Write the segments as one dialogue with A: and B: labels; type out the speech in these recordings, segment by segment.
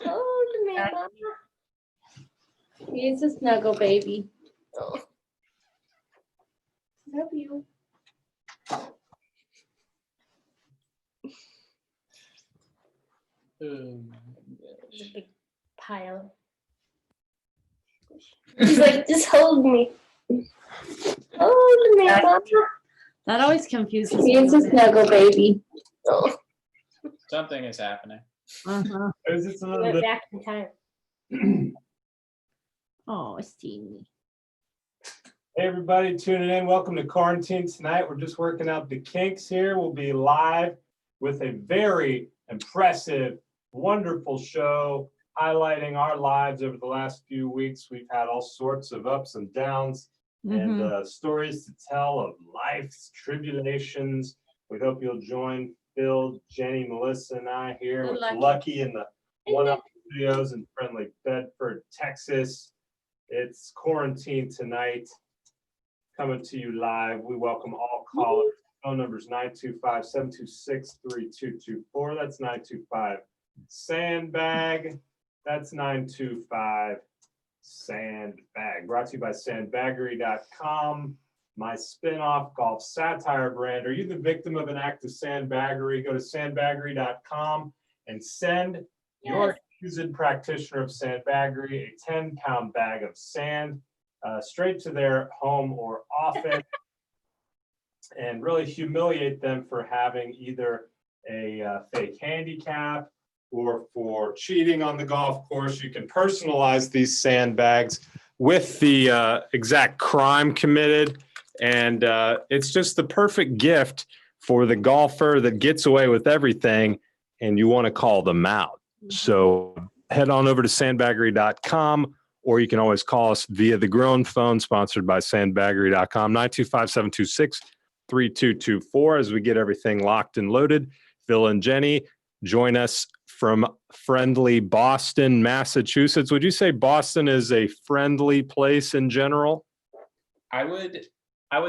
A: Oh, Mama. He's a snuggle baby. Oh. Love you. There's a big pile. He's like, just hold me. Hold me, Mama.
B: That always confuses me.
A: He's a snuggle baby. Oh.
C: Something is happening.
B: Uh-huh.
D: It's a
A: He
D: little
A: went
D: bit.
A: back in time.
B: Oh, Stevie.
D: Hey everybody tuning in. Welcome to Quarantine Tonight. We're just working out the kinks here. We'll be live with a very impressive, wonderful show highlighting our lives over the last few weeks. We've had all sorts of ups and downs and stories to tell of life's tribulations. We hope you'll join Phil, Jenny, Melissa, and I here with Lucky in the one-up studios in friendly Bedford, Texas. It's Quarantine Tonight. Coming to you live. We welcome all callers. Phone numbers 925-726-3224. That's 925-SANDBAG. That's 925-SANDBAG. Brought to you by sandbaggery.com. My spin-off golf satire brand. Are you the victim of an act of sandbaggery? Go to sandbaggery.com and send your accused practitioner of sandbaggery a 10-pound bag of sand straight to their home or office and really humiliate them for having either a fake handicap or for cheating on the golf course. You can personalize these sandbags with the exact crime committed, and it's just the perfect gift for the golfer that gets away with everything and you want to call them out. So head on over to sandbaggery.com, or you can always call us via the Grown phone, sponsored by sandbaggery.com, 925-726-3224. As we get everything locked and loaded, Phil and Jenny join us from friendly Boston, Massachusetts. Would you say Boston is a friendly place in general?
C: I would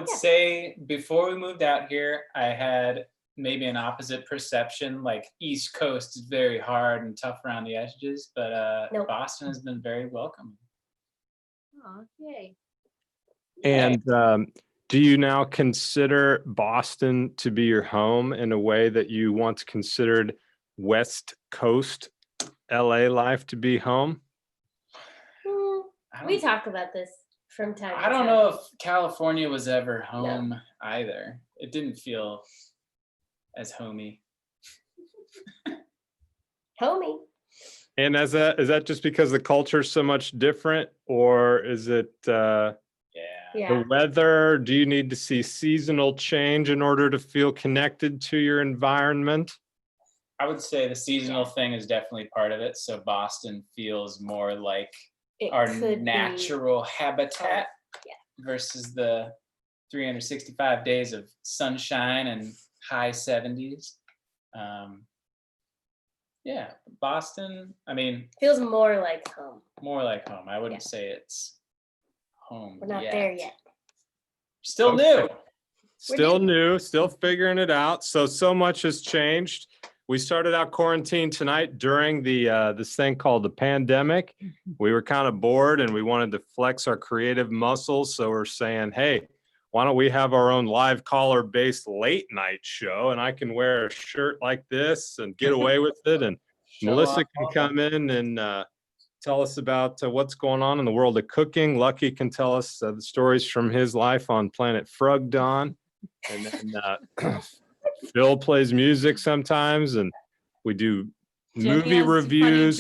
C: say before we moved out here, I had maybe an opposite perception. Like East Coast is very hard and tough around the edges, but Boston has been very welcoming.
A: Oh, yay.
D: And do you now consider Boston to be your home in a way that you once considered West Coast LA life to be home?
A: We talk about this from time to time.
C: I don't know if California was ever home either. It didn't feel as homey.
A: Homey.
D: And is that just because the culture is so much different, or is it the weather? Do you need to see seasonal change in order to feel connected to your environment?
C: I would say the seasonal thing is definitely part of it. So Boston feels more like our natural habitat versus the 365 days of sunshine and high 70s. Boston, I mean,
A: feels more like home.
C: More like home. I wouldn't say it's home.
A: We're not there yet.
C: Still new.
D: Still new, still figuring it out. So much has changed. We started out Quarantine Tonight during the this thing called the pandemic. We were kind of bored and we wanted to flex our creative muscles. So we're saying, hey, why don't we have our own live caller based late night show? And I can wear a shirt like this and get away with it. And Melissa can come in and tell us about what's going on in the world of cooking. Lucky can tell us the stories from his life on Planet Frugdon. And then Phil plays music sometimes, and we do movie reviews.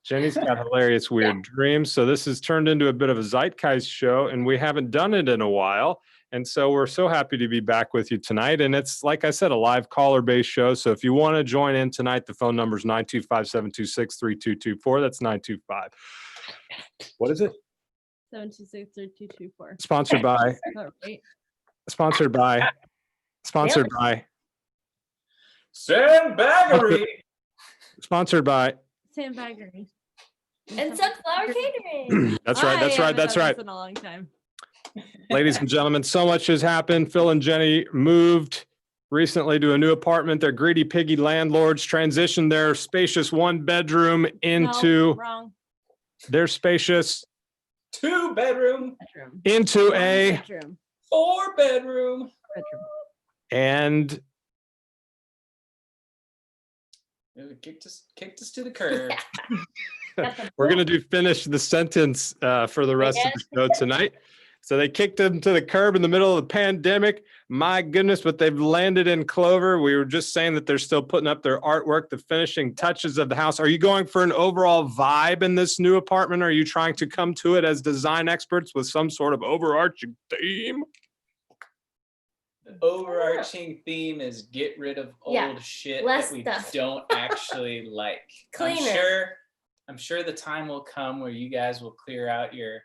D: Jenny's got hilarious, weird dreams. So this has turned into a bit of a zeitgeist show, and we haven't done it in a while. And so we're so happy to be back with you tonight. And it's, like I said, a live caller-based show. So if you want to join in tonight, the phone number is 925-726-3224. That's 925. What is it?
B: 726-3224.
D: Sponsored by. Sponsored by. Sponsored by.
C: Sandbaggery.
D: Sponsored by.
B: Sandbaggery.
A: And Sunflower Catering.
D: That's right. That's right. That's right.
B: It's been a long time.
D: Ladies and gentlemen, so much has happened. Phil and Jenny moved recently to a new apartment. Their greedy piggy landlords transitioned their spacious 1-bedroom
B: No,
D: into
B: wrong.
D: their spacious
C: 2-bedroom,
B: Bedroom.
D: into
B: Wrong
D: a
B: bedroom.
C: 4-bedroom.
B: Bedroom.
D: and
C: It kicked us to the curb.
D: we're gonna do finish the sentence for the rest of the show tonight. So they kicked them to the curb in the middle of the pandemic. My goodness, but they've landed in clover. We were just saying that they're still putting up their artwork, the finishing touches of the house. Are you going for an overall vibe in this new apartment? Or are you trying to come to it as design experts with some sort of overarching theme?
C: The overarching theme is get rid of old shit
A: less
C: that we
A: stuff.
C: don't actually like.
A: Cleaner.
C: I'm sure the time will come where you guys will clear out your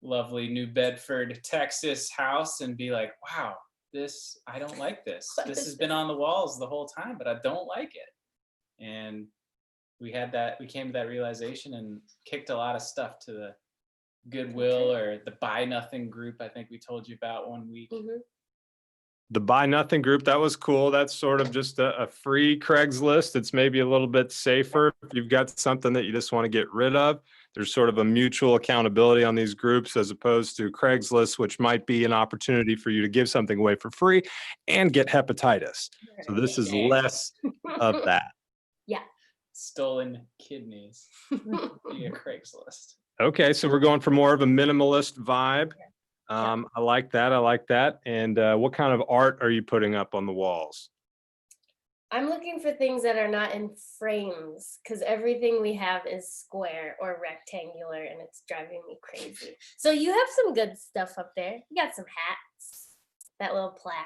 C: lovely New Bedford, Texas house and be like, wow, I don't like this. This has been on the walls the whole time, but I don't like it. And we came to that realization and kicked a lot of stuff to the Goodwill or the Buy Nothing group I think we told you about one week.
A: Mhm.
D: The Buy Nothing group, that was cool. That's sort of just a free Craigslist. It's maybe a little bit safer if you've got something that you just want to get rid of. There's sort of a mutual accountability on these groups as opposed to Craigslist, which might be an opportunity for you to give something away for free and get hepatitis. So this is less of that.
C: Stolen kidneys via Craigslist.
D: Okay, so we're going for more of a minimalist vibe. I like that. I like that. And what kind of art are you putting up on the walls?
A: I'm looking for things that are not in frames because everything we have is square or rectangular and it's driving me crazy. So you have some good stuff up there. You got some hats, that little plaque.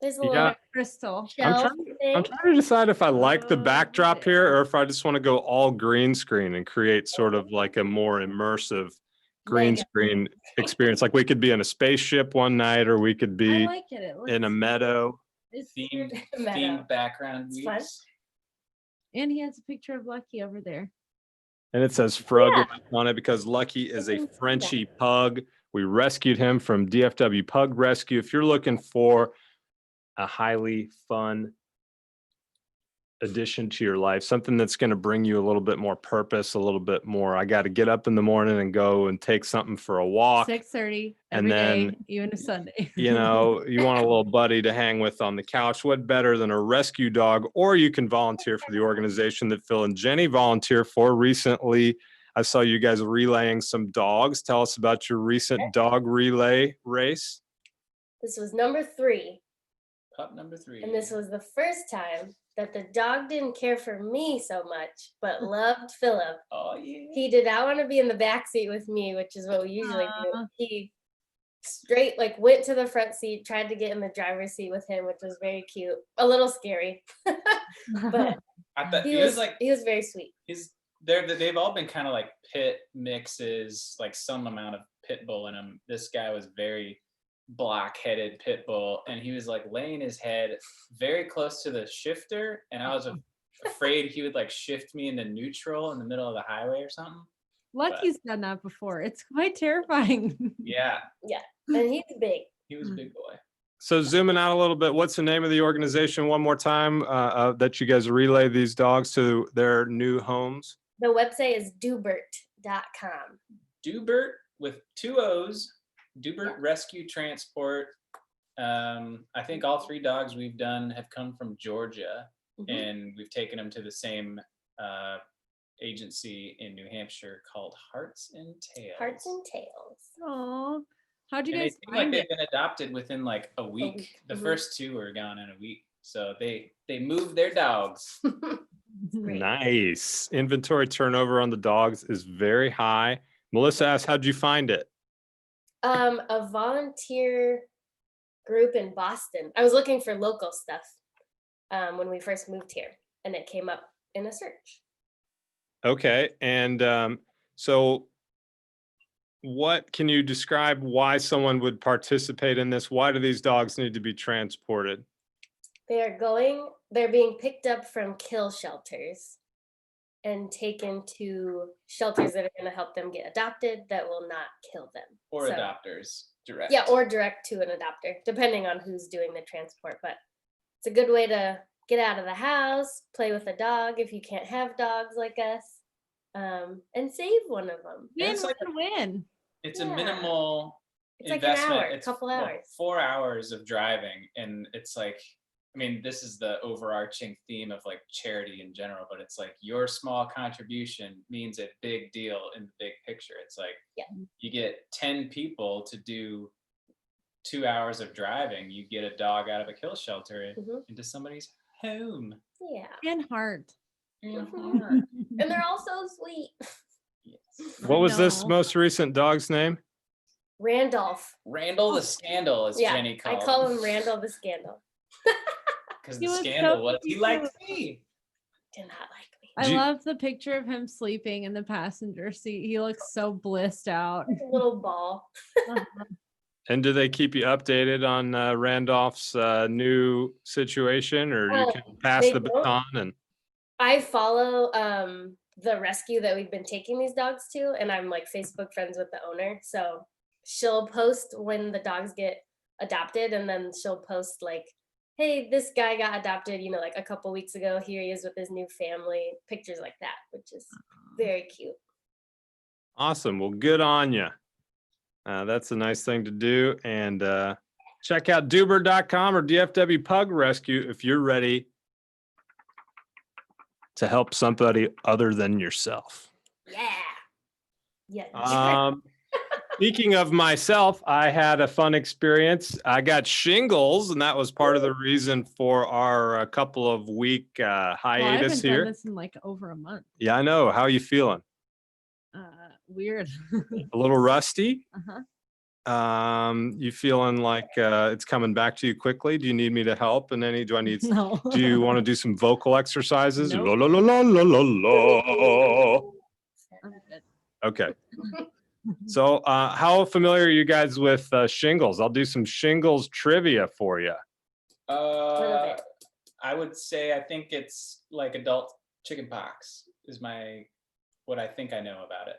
A: There's a little
B: Crystal.
A: shelf
D: I'm
A: thing.
D: trying to decide if I like the
B: Oh,
D: backdrop
B: yeah.
D: here or if I just want to go all green screen and create sort of like a more immersive green
A: Mega.
D: screen experience. Like we could be in a spaceship one night or we could
B: I
D: be
B: like it. It looks
D: in a meadow.
B: it's
C: Themed background
A: It's fun.
C: weeks.
B: and he has a picture of Lucky over there.
D: And it says Frug on it because Lucky is a Frenchie pug. We rescued him from DFW Pug Rescue. If you're looking for a highly fun addition to your life, something that's going to bring you a little bit more purpose, a little bit more. I got to get up in the morning and go and take something for a walk.
B: 6:30
D: And
B: every
D: then,
B: day, even a Sunday.
D: You know, you want a little buddy to hang with on the couch. What better than a rescue dog? Or you can volunteer for the organization that Phil and Jenny volunteer for. Recently, I saw you guys relaying some dogs. Tell us about your recent dog relay race.
A: This was number 3.
C: Pup number 3.
A: And this was the first time that the dog didn't care for me so much, but loved Philip.
C: Oh yeah.
A: He did not want to be in the back seat with me, which is what we usually do. He straight went to the front seat, tried to get in the driver's seat with him, which was very cute. A little scary. But
C: I thought
A: he was very sweet.
C: They've all been kind of like pit mixes, like some amount of pit bull in them. This guy was very black-headed pit bull, and he was like laying his head very close to the shifter, and I was afraid he would like shift me into neutral in the middle of the highway or something.
B: Lucky's done that before. It's quite terrifying.
C: Yeah,
A: And he's big.
C: he was a big boy.
D: So zooming out a little bit, what's the name of the organization one more time that you guys relay these dogs to their new homes?
A: The website is dubert.com.
C: Dubert with 2 O's. Dubert Rescue Transport. I think all 3 dogs we've done have come from Georgia, and we've taken them to the same agency in New Hampshire called Hearts and Tails.
A: Hearts and Tails.
B: Oh, how'd you
C: And they
B: guys
C: seem like
B: find
C: they've
B: it?
C: been adopted within like a week. The
A: Mhm.
C: first 2 were gone in a week, so they moved their dogs.
A: Great.
D: Nice. Inventory turnover on the dogs is very high. Melissa asked, how'd you find it?
A: A volunteer group in Boston. I was looking for local stuff when we first moved here, and it came up in a search.
D: Okay. And so what can you describe why someone would participate in this? Why do these dogs need to be transported?
A: They're being picked up from kill shelters and taken to shelters that are going to help them get adopted that will not kill them.
C: Or
A: So-
C: adopters direct.
A: Yeah, or direct to an adopter, depending on who's doing the transport. But it's a good way to get out of the house, play with a dog if you can't have dogs like us, and save one of them.
B: Win.
C: It's a minimal
A: It's like an
C: investment.
A: hour,
C: It's
A: couple hours.
C: 4 hours of driving, and it's like, I mean, this is the overarching theme of like charity in general, but it's like your small contribution means a big deal in the big picture. It's like you get 10 people to do 2 hours of driving, you get a dog out of a kill shelter into somebody's home.
A: Yeah.
B: And heart.
A: And they're all so sweet.
C: Yes.
D: What was this most recent dog's name?
A: Randolph.
C: Randall the Scandal, as Jenny called
A: I call him Randall the Scandal.
C: Because the scandal was he liked me.
A: Did not like me.
B: I love the picture of him sleeping in the passenger seat. He looks so blissed out.
A: Like a little ball.
D: And do they keep you updated on Randolph's new situation, or you can pass the baton? And
A: I follow the rescue that we've been taking these dogs to, and I'm like Facebook friends with the owner. So she'll post when the dogs get adopted, and then she'll post like, hey, this guy got adopted, you know, like a couple weeks ago. Here he is with his new family, pictures like that, which is very cute.
D: Awesome. Well, good on you. That's a nice thing to do. And check out Duber.com or DFW Pug Rescue if you're ready to help somebody other than yourself.
A: Yeah.
D: Speaking of myself, I had a fun experience. I got shingles, and that was part of the reason for our couple of week hiatus here.
B: I haven't done this in like over a month.
D: Yeah, I know. How are you feeling?
B: Weird.
D: A little rusty?
B: Uh-huh.
D: You feeling like it's coming back to you quickly? Do you need me to help in any?
B: No.
D: Do you want to do some vocal exercises?
B: Nope.
D: La, la, la, la, la, la, la.
B: I'm good.
D: Okay. So, how familiar are you guys with shingles? I'll do some shingles trivia for you.
C: I would say I think it's like adult chickenpox is what I think I know about it.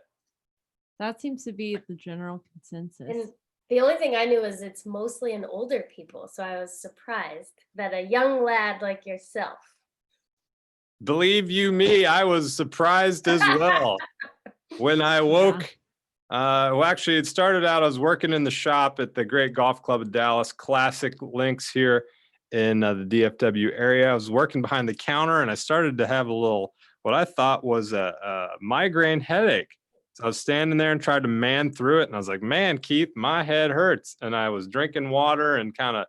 B: That seems to be the general consensus.
A: And the only thing I knew is it's mostly in older people. So I was surprised that a young lad like yourself.
D: Believe you me, I was surprised as well when I woke. Well, actually, it started out, I was working in the shop at the Great Golf Club of Dallas, classic links here in the DFW area. I was working behind the counter, and I started to have what I thought was a migraine headache. So I was standing there and tried to man through it. And I was like, man, Keith, my head hurts. And I was drinking water and kind of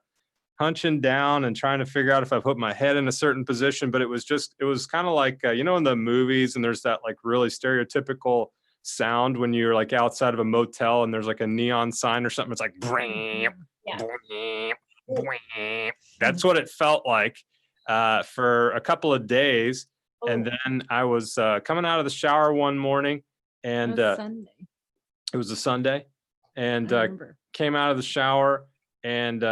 D: hunching down and trying to figure out if I put my head in a certain position. But it was kind of like, in the movies, and there's that like really stereotypical sound when you're like outside of a motel and there's like a neon sign or something. It's like, bring, bring. That's what it felt like for a couple of days. Oh. And then I was coming out of the shower one morning, and it was a Sunday, and came out of the shower, and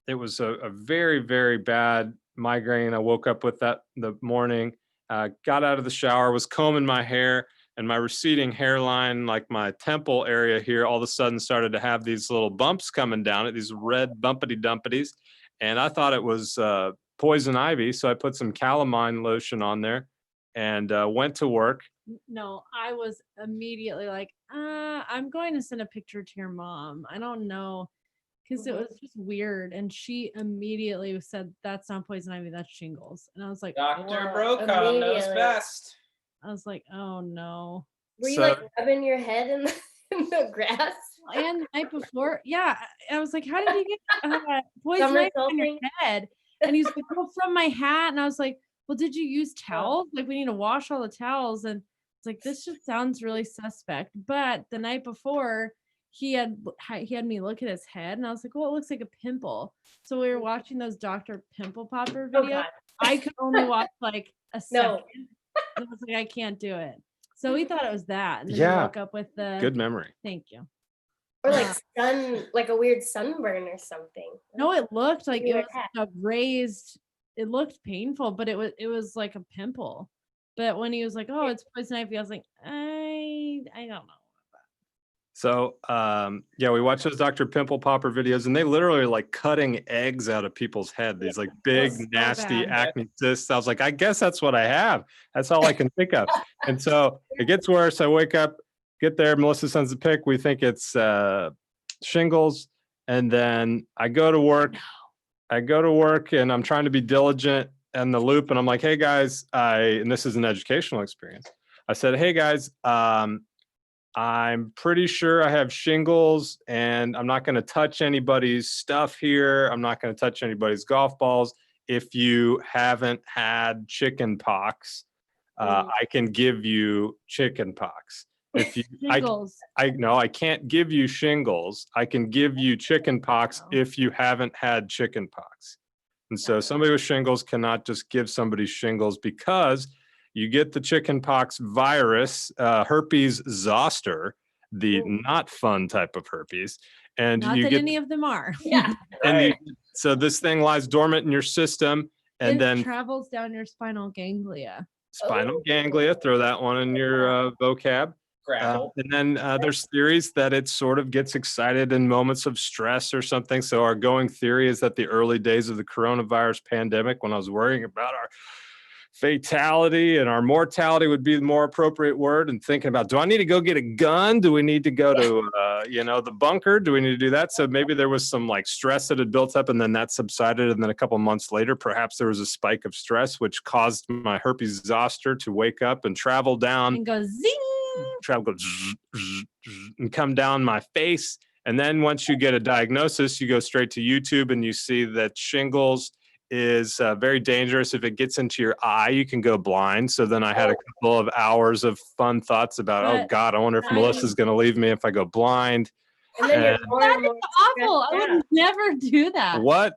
D: it was a very, very bad migraine. I woke up with that the morning, got out of the shower, was combing my hair, and my receding hairline, like my temple area here, all of a sudden started to have these little bumps coming down it, these red bumpity dumpities. And I thought it was poison ivy. So I put some calamine lotion on there and went to work.
B: No, I was immediately like, I'm going to send a picture to your mom. I don't know. Because it was just weird. And she immediately said, that's not poison ivy, that's shingles. And I was like,
C: Dr. Brokaw knows best.
B: I was like, oh no.
A: Were you like rubbing your head in the grass?
B: And the night before, yeah. I was like, how did you get poison ivy on your head? And he's like, well, from my hat. And I was like, well, did you use towels? Like, we need to wash all the towels. And it's like, this just sounds really suspect. But the night before, he had me look at his head, and I was like, well, it looks like a pimple. So we were watching those Dr. Pimple Popper videos. I could only watch like a second. I was like, I can't do it. So we thought it was that. And then we woke up with the
D: good memory.
B: Thank you.
A: Or like a weird sunburn or something.
B: No, it looked like it was a raised, it looked painful, but it was like a pimple. But when he was like, oh, it's poison ivy, I was like, I don't know.
D: So, yeah, we watch those Dr. Pimple Popper videos, and they literally are like cutting eggs out of people's head. These like big,
B: so
D: nasty
B: bad.
D: acne cysts. I was like, I guess that's what I have. That's all I can think of. And so it gets worse. I wake up, get there. Melissa sends a pic. We think it's shingles, and then I go to work. And I'm trying to be diligent in the loop. And I'm like, hey guys, and this is an educational experience. I said, hey guys, I'm pretty sure I have shingles, and I'm not going to touch anybody's stuff here. I'm not going to touch anybody's golf balls. If you haven't had chicken pox, I can give you chicken pox. If you,
B: Shingles.
D: I can't give you shingles. I can give you chicken pox if you haven't had chicken pox. And so somebody with shingles cannot just give somebody shingles, because you get the chicken pox virus, herpes zoster, the not fun type of herpes. And
B: Not
D: you
B: that
D: get,
B: any of them are.
A: Yeah.
D: and so this thing lies dormant in your system, and
B: It
D: then
B: travels down your spinal ganglia.
D: spinal ganglia, throw that one in your vocab.
C: Gravel.
D: And then there's theories that it sort of gets excited in moments of stress or something. So our going theory is that the early days of the coronavirus pandemic, when I was worrying about our fatality and our mortality would be the more appropriate word, and thinking about, do I need to go get a gun? Do we need to go to, the bunker? Do we need to do that? So maybe there was some like stress that had built up, and then that subsided. And then a couple of months later, perhaps there was a spike of stress, which caused my herpes zoster to wake up and travel down.
B: And go zing.
D: Go zzz, zzz, zzz, and come down my face. And then once you get a diagnosis, you go straight to YouTube and you see that shingles is very dangerous. If it gets into your eye, you can go blind. So then I had a couple of hours of fun thoughts about, oh God, I wonder if Melissa's going to leave me if I go blind.
A: And then you're more and more
B: awful. I would never do that.
D: What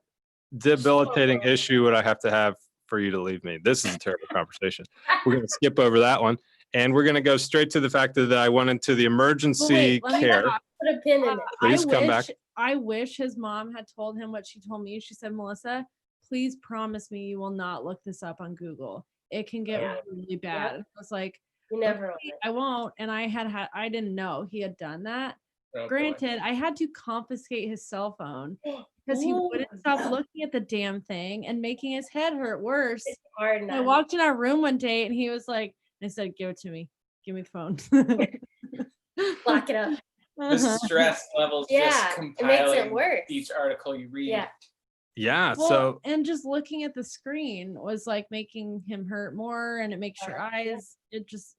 D: debilitating issue would I have to have for you to leave me? This is a terrible conversation. We're going to skip over that one. And we're going to go straight to the fact that I went into the emergency care.
A: Put a pin in it.
D: Please come back.
B: I wish his mom had told him what she told me. She said, Melissa, please promise me you will not look this up on Google. It can get really bad. I was like,
A: you never
B: okay, I won't. And I didn't know he had done that.
C: Oh,
B: Granted, I had to confiscate his cell phone because he wouldn't stop looking at the damn thing and making his head hurt worse.
A: It's hard now.
B: I walked in our room one day and he was like, I said, give it to me. Give me the phone.
A: Lock it up.
C: The stress levels just compiling
A: it makes it worse.
C: Each article you read.
D: Yeah.
B: Well,
D: so
B: and just looking at the screen was like making him hurt more, and it makes your eyes, it just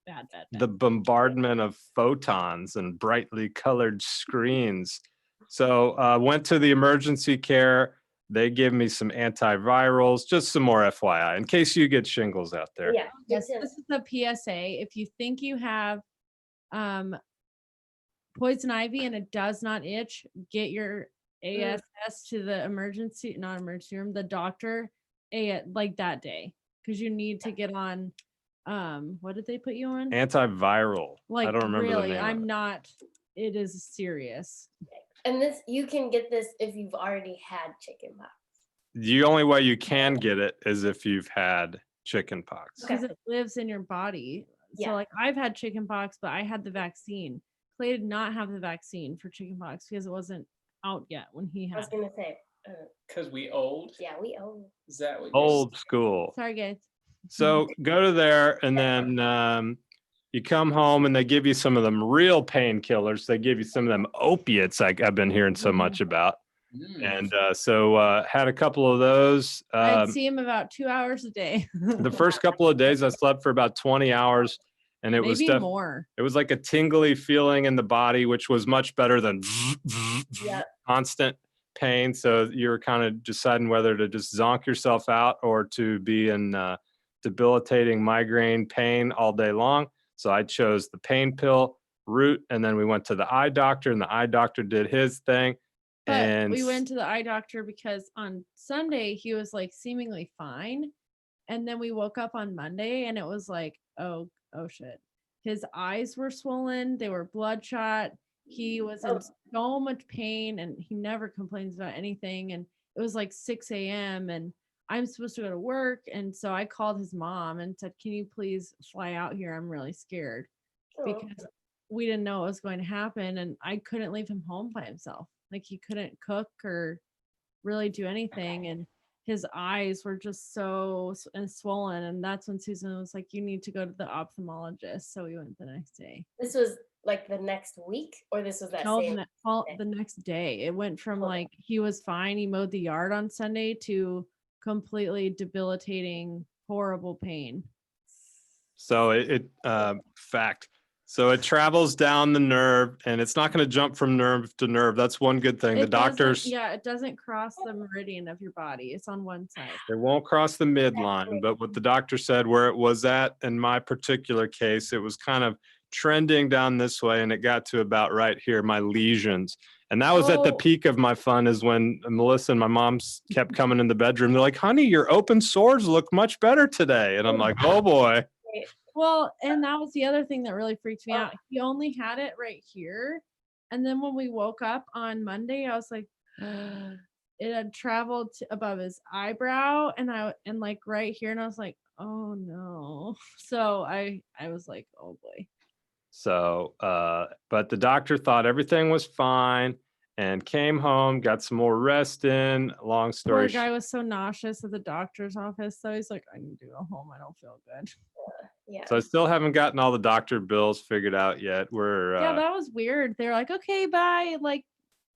B: bad.
D: The bombardment of photons and brightly colored screens. So went to the emergency care. They give me some antivirals, just some more FYI, in case you get shingles out there.
A: Yeah.
B: Yes, this is the PSA. If you think you have poison ivy and it does not itch, get your ASS to the not emergency room, the doctor, like that day, because you need to get on. What did they put you on?
D: Antiviral.
B: Like,
D: I don't remember
B: really,
D: the name.
B: I'm not. It is serious.
A: And you can get this if you've already had chickenpox.
D: The only way you can get it is if you've had chickenpox.
B: Because it lives in your body.
A: Yeah.
B: So like I've had chickenpox, but I had the vaccine. Clay did not have the vaccine for chickenpox because it wasn't out yet when he had.
A: I was gonna say.
C: Because we old.
A: Yeah, we old.
C: Is that what?
D: Old school.
B: Sorry, guys.
D: So go to there, and then you come home, and they give you some of them real painkillers. They give you some of them opiates I've been hearing so much about. And so had a couple of those.
B: I'd see him about 2 hours a day.
D: The first couple of days I slept for about 20 hours, and it was
B: more.
D: It was like a tingly feeling in the body, which was much better than constant pain. So you were kind of deciding whether to just zonk yourself out or to be in debilitating migraine pain all day long. So I chose the pain pill route, and then we went to the eye doctor, and the eye doctor did his thing.
B: But
D: and
B: we went to the eye doctor because on Sunday he was like seemingly fine. And then we woke up on Monday and it was like, oh shit. His eyes were swollen. They were bloodshot. He was in so much pain and he never complains about anything. And it was like 6 a.m. and I'm supposed to go to work. And so I called his mom and said, can you please fly out here? I'm really scared because we didn't know what was going to happen, and I couldn't leave him home by himself. Like he couldn't cook or really do anything, and his eyes were just so swollen. And that's when Susan was like, "You need to go to the ophthalmologist." So we went the next day.
A: This was like the next week, or this was that
B: No,
A: same
B: the next day. It went from like he was fine, he mowed the yard on Sunday, to completely debilitating, horrible pain.
D: So fact. So it travels down the nerve, and it's not going to jump from nerve to nerve. That's one good thing. The doctors,
B: it doesn't cross the meridian of your body. It's on one side.
D: it won't cross the midline. But what the doctor said, where it was at in my particular case, it was kind of trending down this way, and it got to about right here, my lesions. And that was at the peak of my fun, is when Melissa and my mom kept coming in the bedroom. They're like, "Honey, your open sores look much better today." And I'm like, "Oh boy."
B: Well, and that was the other thing that really freaked me out. He only had it right here. And then when we woke up on Monday, I was like, it had traveled above his eyebrow and like right here. And I was like, oh no. So I was like, oh boy.
D: So, but the doctor thought everything was fine and came home, got some more rest in. Long story
B: short. The guy was so nauseous at the doctor's office. So he's like, I need to go home. I don't feel good.
A: Yeah.
D: So I still haven't gotten all the doctor bills figured out yet.
B: Yeah, that was weird. They're like, okay, bye. Like,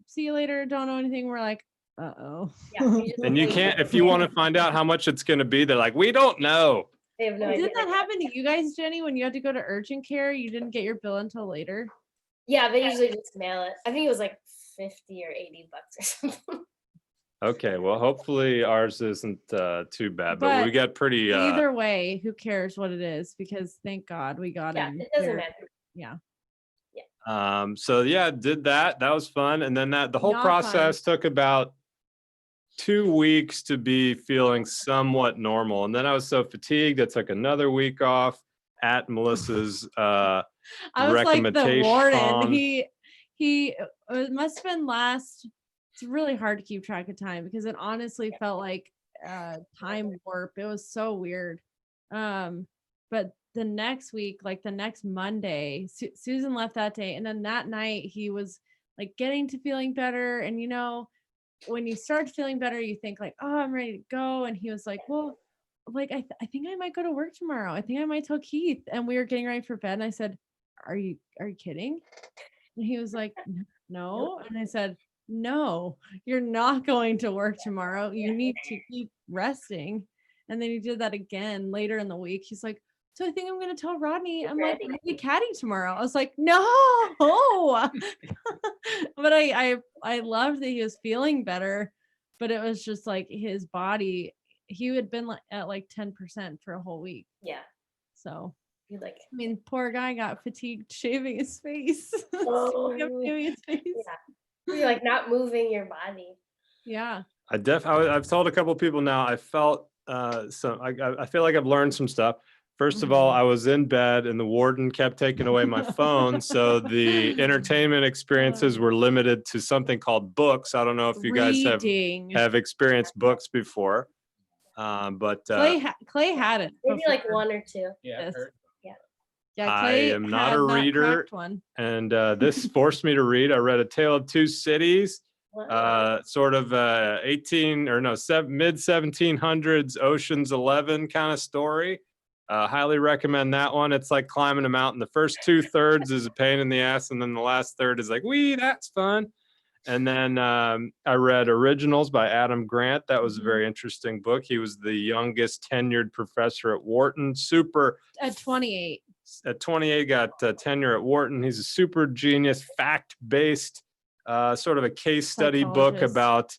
B: see you later. Don't know anything. We're like, uh-oh.
A: Yeah,
D: and you can't, if you want to find out how much it's going to be, they're like, we don't know.
A: They have no idea.
B: Didn't that happen to you guys, Jenny, when you had to go to urgent care? You didn't get your bill until later?
A: Yeah, they usually just mail it. I think it was like $50 or $80 or something.
D: Okay, well, hopefully ours isn't too bad, but we got pretty.
B: Either way, who cares what it is? Because thank God we got
A: it. Yeah, it doesn't matter.
B: Yeah.
D: Yeah. So yeah, did that. That was fun, and then the whole process took about 2 weeks to be feeling somewhat normal, and then I was so fatigued I took another week off at Melissa's
B: I was like the warden. He it must have been last. It's really hard to keep track of time because it honestly felt like time warp. It was so weird. But the next week, like the next Monday, Susan left that day, and then that night he was like getting to feeling better. And you know, when you start feeling better, you think like, oh, I'm ready to go. And he was like, well, like I think I might go to work tomorrow. I think I might tell Keith. And we were getting ready for bed, and I said, are you kidding? And he was like, no. And I said, no, you're not going to work tomorrow. You need to keep resting. And then he did that again later in the week. He's like, so I think I'm going to tell Rodney I'm like really catty tomorrow. I was like, no. But I loved that he was feeling better, but it was just like his body, he had been at like 10% for a whole week.
A: Yeah.
B: So
A: I
B: mean, poor guy got fatigued shaving his face.
A: Shaving his face. Yeah. You're like not moving your body.
B: Yeah.
D: I've told a couple of people now. I felt I feel like I've learned some stuff. First of all, I was in bed and the warden kept taking away my phone, so the entertainment experiences were limited to something called books. I don't know if you guys have experienced books before, but
B: Clay had it.
A: Maybe like one or two.
C: Yeah.
B: Yeah,
D: I am not a reader, and this forced me to read. I read A Tale of Two Cities, sort of mid 1700s Ocean's 11 kind of story. Highly recommend that one. It's like climbing a mountain. The first 2/3 is a pain in the ass, and then the last third is like, wee, that's fun. And then I read Originals by Adam Grant. That was a very interesting book. He was the youngest tenured professor at Wharton.
B: At 28.
D: At 28, got tenure at Wharton. He's a super genius, fact-based, sort of a case study book about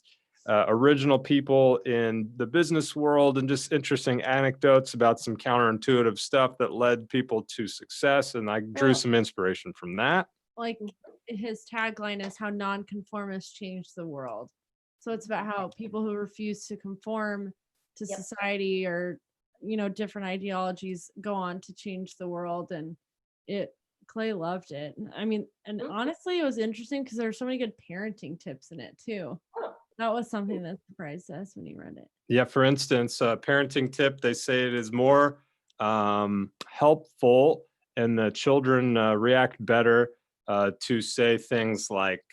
D: original people in the business world and just interesting anecdotes about some counterintuitive stuff that led people to success. And I drew some inspiration from that.
B: Like his tagline is how nonconformists change the world. So it's about how people who refuse to conform to society or different ideologies go on to change the world. And Clay loved it. I mean, and honestly, it was interesting because there were so many good parenting tips in it too. That was something that surprised us when he read it.
D: Yeah, for instance, parenting tip, they say it is more helpful the children react better to say things like,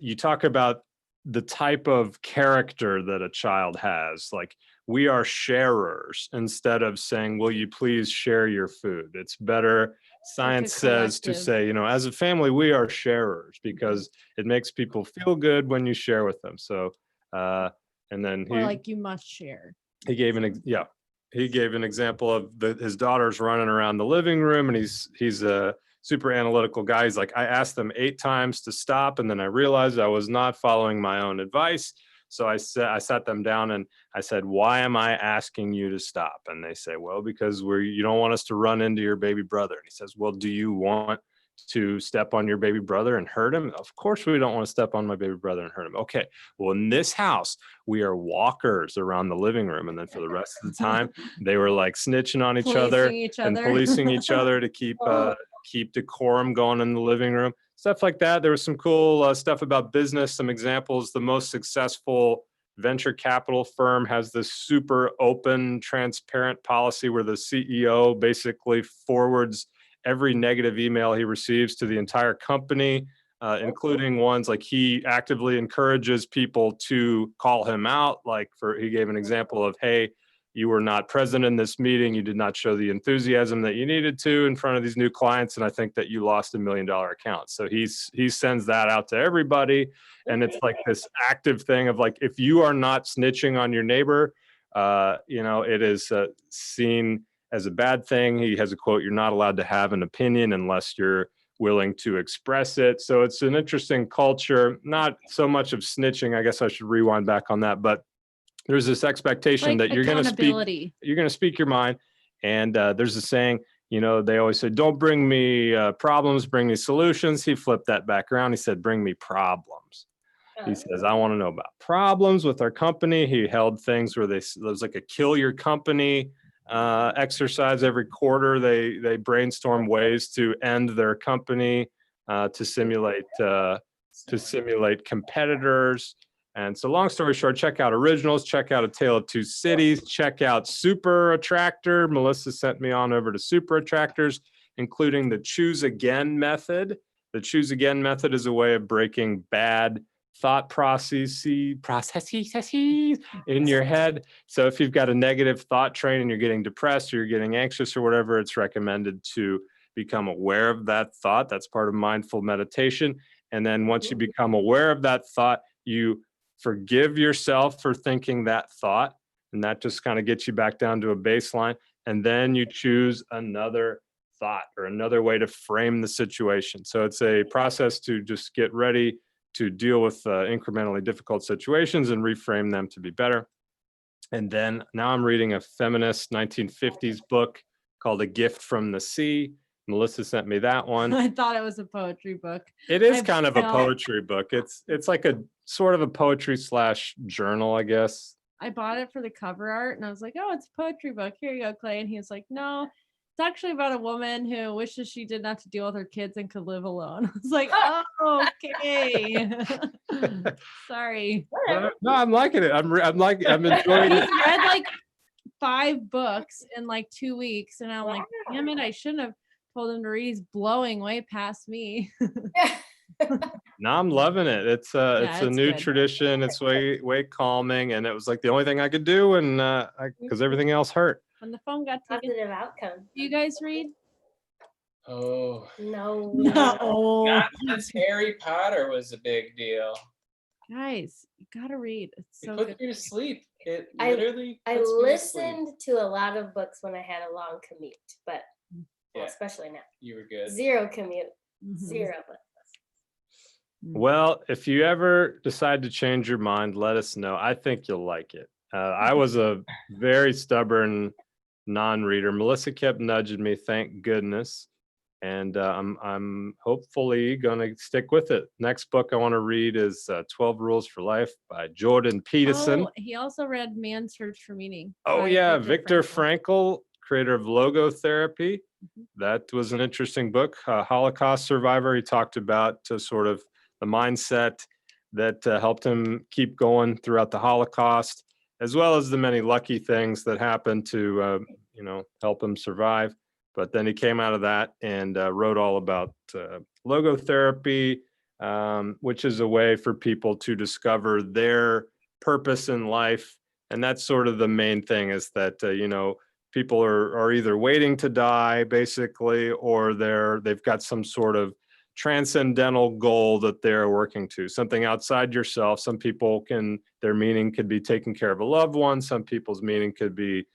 D: you talk about the type of character that a child has, like, we are sharers, instead of saying, will you please share your food? It's better, science says, to say, as a family, we are sharers, because it makes people feel good when you share with them. So, and then
B: Or like, you must share.
D: he gave he gave an example of his daughter's running around the living room, and he's a super analytical guy. He's like, I asked them 8 times to stop, and then I realized I was not following my own advice. So I sat them down and I said, why am I asking you to stop? And they say, well, because you don't want us to run into your baby brother. And he says, well, do you want to step on your baby brother and hurt him? Of course we don't want to step on my baby brother and hurt him. Okay, well, in this house, we are walkers around the living room. And then for the rest of the time, they were like snitching on each other and policing each other to keep decorum going in the living room. Stuff like that. There was some cool stuff about business, some examples. The most successful venture capital firm has this super open, transparent policy where the CEO basically forwards every negative email he receives to the entire company, including ones like he actively encourages people to call him out. Like he gave an example of, hey, you were not present in this meeting. You did not show the enthusiasm that you needed to in front of these new clients. And I think that you lost $1 million account. So he sends that out to everybody. And it's like this active thing of like, if you are not snitching on your neighbor, it is seen as a bad thing. He has a quote, you're not allowed to have an opinion unless you're willing to express it. So it's an interesting culture, not so much of snitching. I guess I should rewind back on that, but there's this expectation that you're going to speak your mind. And there's a saying, they always say, don't bring me problems, bring me solutions. He flipped that back around. He said, bring me problems. He says, I want to know about problems with our company. He held things where there was like a kill your company exercise every quarter. They brainstorm ways to end their company to simulate competitors. And so long story short, check out Originals, check out A Tale of Two Cities, check out Super Attractor. Melissa sent me on over to Super Attractors, including the Choose Again method. The Choose Again method is a way of breaking bad thought processes in your head. So if you've got a negative thought train and you're getting depressed or you're getting anxious or whatever, it's recommended to become aware of that thought. That's part of mindful meditation. And then once you become aware of that thought, you forgive yourself for thinking that thought, and that just kind of gets you back down to a baseline. And then you choose another thought or another way to frame the situation. So it's a process to just get ready to deal with incrementally difficult situations and reframe them to be better. And then now I'm reading a feminist 1950s book called A Gift from the Sea. Melissa sent me that one.
B: I thought it was a poetry book.
D: It is kind of a poetry book. It's like a sort of a poetry / journal, I guess.
B: I bought it for the cover art and I was like, oh, it's a poetry book. Here you go, Clay. And he was like, no, it's actually about a woman who wishes she didn't have to deal with her kids and could live alone. I was like, oh, okay. Sorry.
D: No, I'm liking it. I'm enjoying it.
B: I read like 5 books in like 2 weeks. And I'm like, damn it, I shouldn't have told him to read. He's blowing way past me.
D: No, I'm loving it. It's a new tradition. It's way calming, and it was like the only thing I could do, and because everything else hurt.
B: When the phone got taken.
A: Positive outcome.
B: Do you guys read?
C: Oh
A: no.
C: Not since Harry Potter was a big deal.
B: Guys, you gotta read. It's so
C: It
B: good.
C: puts you to sleep. It literally.
A: I
C: puts me to
A: listened to a lot of books when I had a long commute, but
C: Yeah.
A: especially now.
C: You were good.
A: Zero commute.
B: Mhm.
A: 0 books.
D: Well, if you ever decide to change your mind, let us know. I think you'll like it. I was a very stubborn non-reader. Melissa kept nudging me, thank goodness. And I'm hopefully going to stick with it. Next book I want to read is 12 Rules for Life by Jordan Peterson.
B: Oh, he also read Man's Search for Meaning.
D: Oh, yeah. Viktor Frankl, creator of logotherapy. That was an interesting book. Holocaust survivor. He talked about sort of the mindset that helped him keep going throughout the Holocaust, as well as the many lucky things that happened to, help him survive. But then he came out of that and wrote all about logotherapy, which is a way for people to discover their purpose in life. And that's sort of the main thing, is that, people are either waiting to die basically, or they've got some sort of transcendental goal that they're working to, something outside yourself. Some people their meaning could be taking care of a loved one. Some people's meaning could be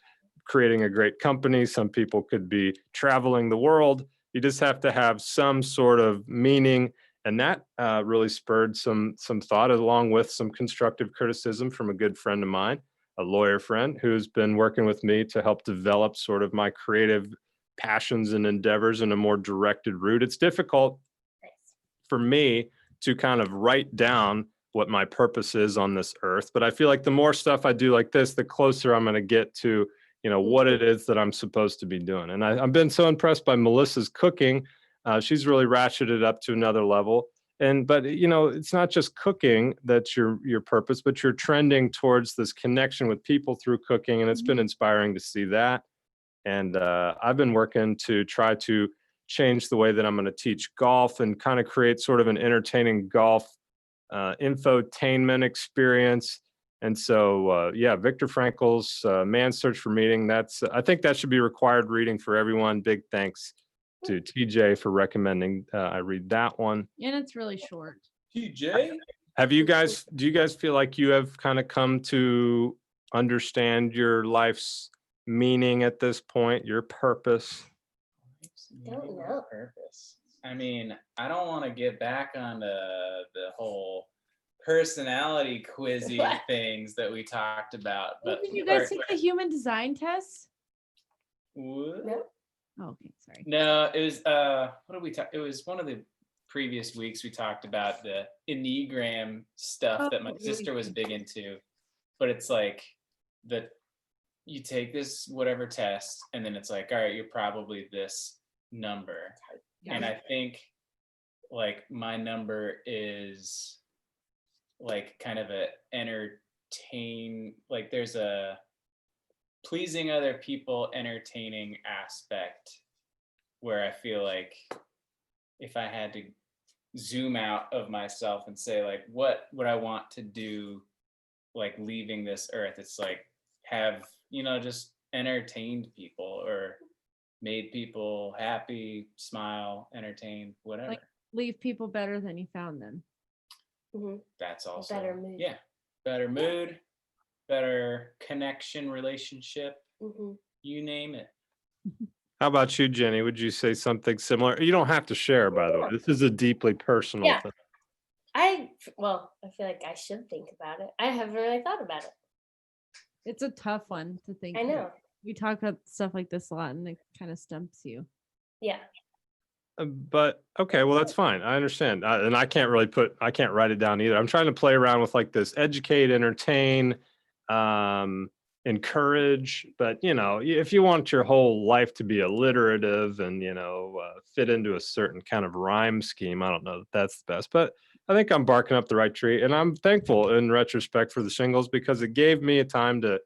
D: creating a great company. Some people could be traveling the world. You just have to have some sort of meaning. And that really spurred some thought, along with some constructive criticism from a good friend of mine, a lawyer friend, who's been working with me to help develop sort of my creative passions and endeavors in a more directed route. It's difficult for me to kind of write down what my purpose is on this earth, but I feel like the more stuff I do like this, the closer I'm going to get to what it is that I'm supposed to be doing. And I've been so impressed by Melissa's cooking. She's really ratcheted up to another level. But it's not just cooking that's your purpose, but you're trending towards this connection with people through cooking. And it's been inspiring to see that. And I've been working to try to change the way that I'm going to teach golf and kind of create sort of an entertaining golf infotainment experience. And so, Viktor Frankl's Man's Search for Meaning, I think that should be required reading for everyone. Big thanks to TJ for recommending I read that one.
B: And it's really short.
C: TJ?
D: Do you guys feel like you have kind of come to understand your life's meaning at this point, your purpose?
A: Don't know.
C: Purpose. I mean, I don't want to get back on the whole personality quizzy things that we talked about. But
B: Did you guys take the human design test?
C: What?
A: No.
B: Oh, okay, sorry.
C: No, it was what did we talk? It was one of the previous weeks we talked about the Enneagram stuff that my sister was big into. But it's like that you take this whatever test, and then it's like, all right, you're probably this number. Yeah. And I think like my number is like kind of like there's a pleasing other people, entertaining aspect where I feel like if I had to zoom out of myself and say like what would I want to do, like leaving this earth, it's like have just entertained people or made people happy, smile, entertain, whatever.
B: Like leave people better than you found them.
A: Mm-hmm.
C: That's also
A: better mood.
C: Yeah, better mood, better connection, relationship, you name it.
D: How about you, Jenny? Would you say something similar? You don't have to share, by the way. This is a deeply personal thing.
A: I feel like I should think about it. I haven't really thought about it.
B: It's a tough one to think.
A: I know.
B: We talk about stuff like this a lot, and it kind of stumps you.
A: Yeah.
D: But okay, well, that's fine. I understand. And I can't write it down either. I'm trying to play around with like this: educate, entertain, encourage. But if you want your whole life to be alliterative and fit into a certain kind of rhyme scheme, I don't know that that's the best. But I think I'm barking up the right tree, and I'm thankful in retrospect for the shingles because it gave me a time to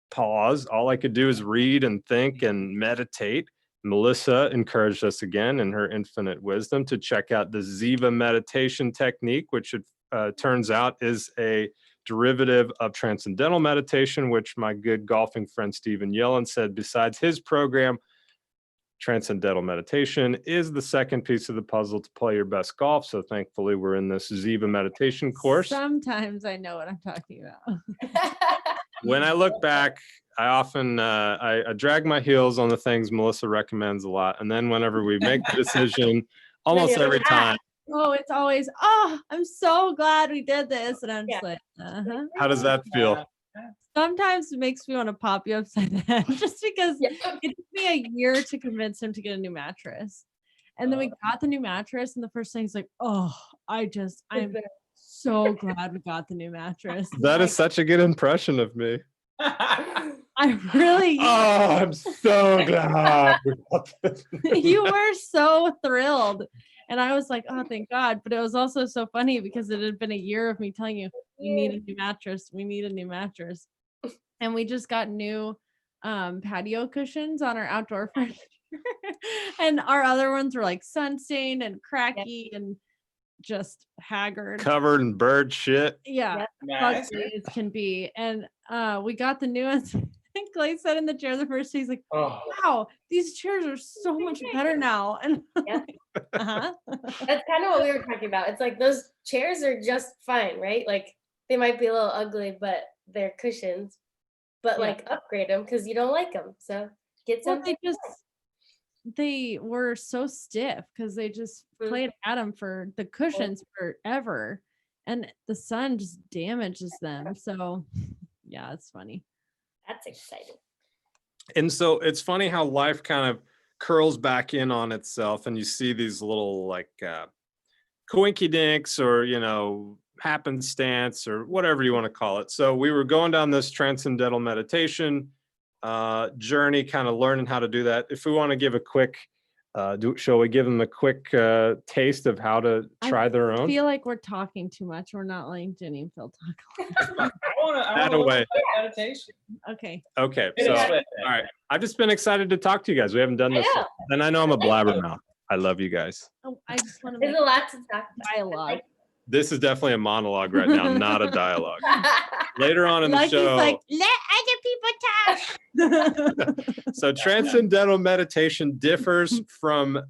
D: pause. All I could do is read and think and meditate. Melissa encouraged us again in her infinite wisdom to check out the Ziva meditation technique, which it turns out is a derivative of transcendental meditation, which my good golfing friend Stephen Yellen said besides his program, transcendental meditation is the second piece of the puzzle to play your best golf. So thankfully we're in this Ziva meditation course.
B: Sometimes I know what I'm talking about.
D: When I look back, I often I drag my heels on the things Melissa recommends a lot. And then whenever we make the decision, almost every time.
B: Oh, it's always, I'm so glad we did this. And I'm just like,
D: How does that feel?
B: Sometimes it makes me want to pop you upside the head just because it took me a year to convince him to get a new mattress. And then we got the new mattress, and the first thing he's like, I'm so glad we got the new mattress.
D: That is such a good impression of me.
B: I really
D: I'm so glad we got this.
B: You were so thrilled. And I was like, oh, thank God. But it was also so funny because it had been a year of me telling you, we need a new mattress. We need a new mattress. And we just got new patio cushions on our outdoor furniture. And our other ones were like sun stained and cracky and just haggard,
D: covered in bird shit.
B: yeah,
C: Nice.
B: ugly as can be. And we got the new ones. And Clay said in the chair the first day, he's like,
C: Oh,
B: wow, these chairs are so much better now. And
A: Yeah.
B: uh-huh.
A: That's kind of what we were talking about. It's like those chairs are just fine, right? Like they might be a little ugly, but they're cushions. But like upgrade them because you don't like them. So get
B: Well,
A: something.
B: they were so stiff because they just played at them for the cushions forever, and the sun just damages them. So yeah, it's funny.
A: That's exciting.
D: And so it's funny how life kind of curls back in on itself, and you see these little like coinky dinks or, you know, happenstance or whatever you want to call it. So we were going down this transcendental meditation journey, kind of learning how to do that. If we want to give a quick, shall we give them a quick taste of how to try their own?
B: I feel like we're talking too much. We're not letting Jenny and Phil talk.
C: I want to
D: away.
C: meditation.
B: Okay.
D: Okay. So, all right. I've just been excited to talk to you guys. We haven't done this. And I know I'm a blabbermouth. I love you guys.
B: Oh, I just want to
A: There's
B: make
A: a lot to talk
B: dialogue.
D: This is definitely a monologue right now, not a dialogue.
A: about.
D: Later on in the
B: Lucky's
D: show.
B: like, let other people talk.
D: So transcendental meditation differs from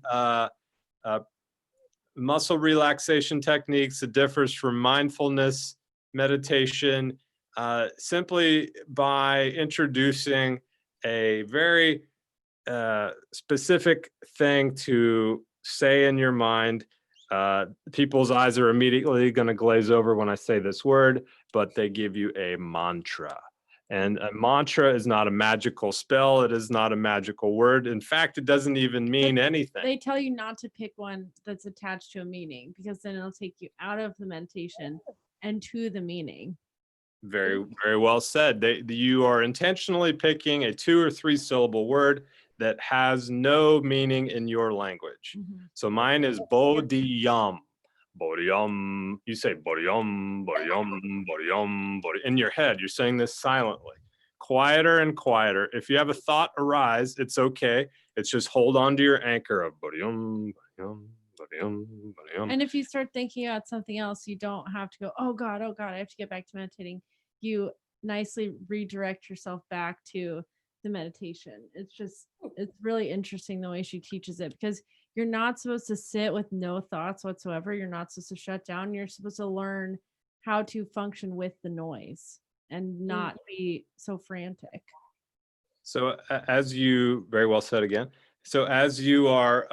D: muscle relaxation techniques. It differs from mindfulness meditation simply by introducing a very specific thing to say in your mind. People's eyes are immediately going to glaze over when I say this word, but they give you a mantra. And a mantra is not a magical spell. It is not a magical word. In fact, it doesn't even mean anything.
B: They tell you not to pick one that's attached to a meaning, because then it'll take you out of the meditation and to the meaning.
D: Very, very well said. You are intentionally picking a 2 or 3 syllable word that has no meaning in your language.
B: Mm-hmm.
D: So mine is bodhiyam. Bodhiyam. You say bodhiyam, bodhiyam, bodhiyam, bodhiyam. In your head, you're saying this silently. Quieter and quieter. If you have a thought arise, it's okay. It's just hold on to your anchor of bodhiyam, bodhiyam, bodhiyam, bodhiyam.
B: And if you start thinking about something else, you don't have to go, oh God, I have to get back to meditating. You nicely redirect yourself back to the meditation. It's really interesting the way she teaches it, because you're not supposed to sit with no thoughts whatsoever. You're not supposed to shut down. You're supposed to learn how to function with the noise and not be so frantic.
D: So as you very well said again, so as you are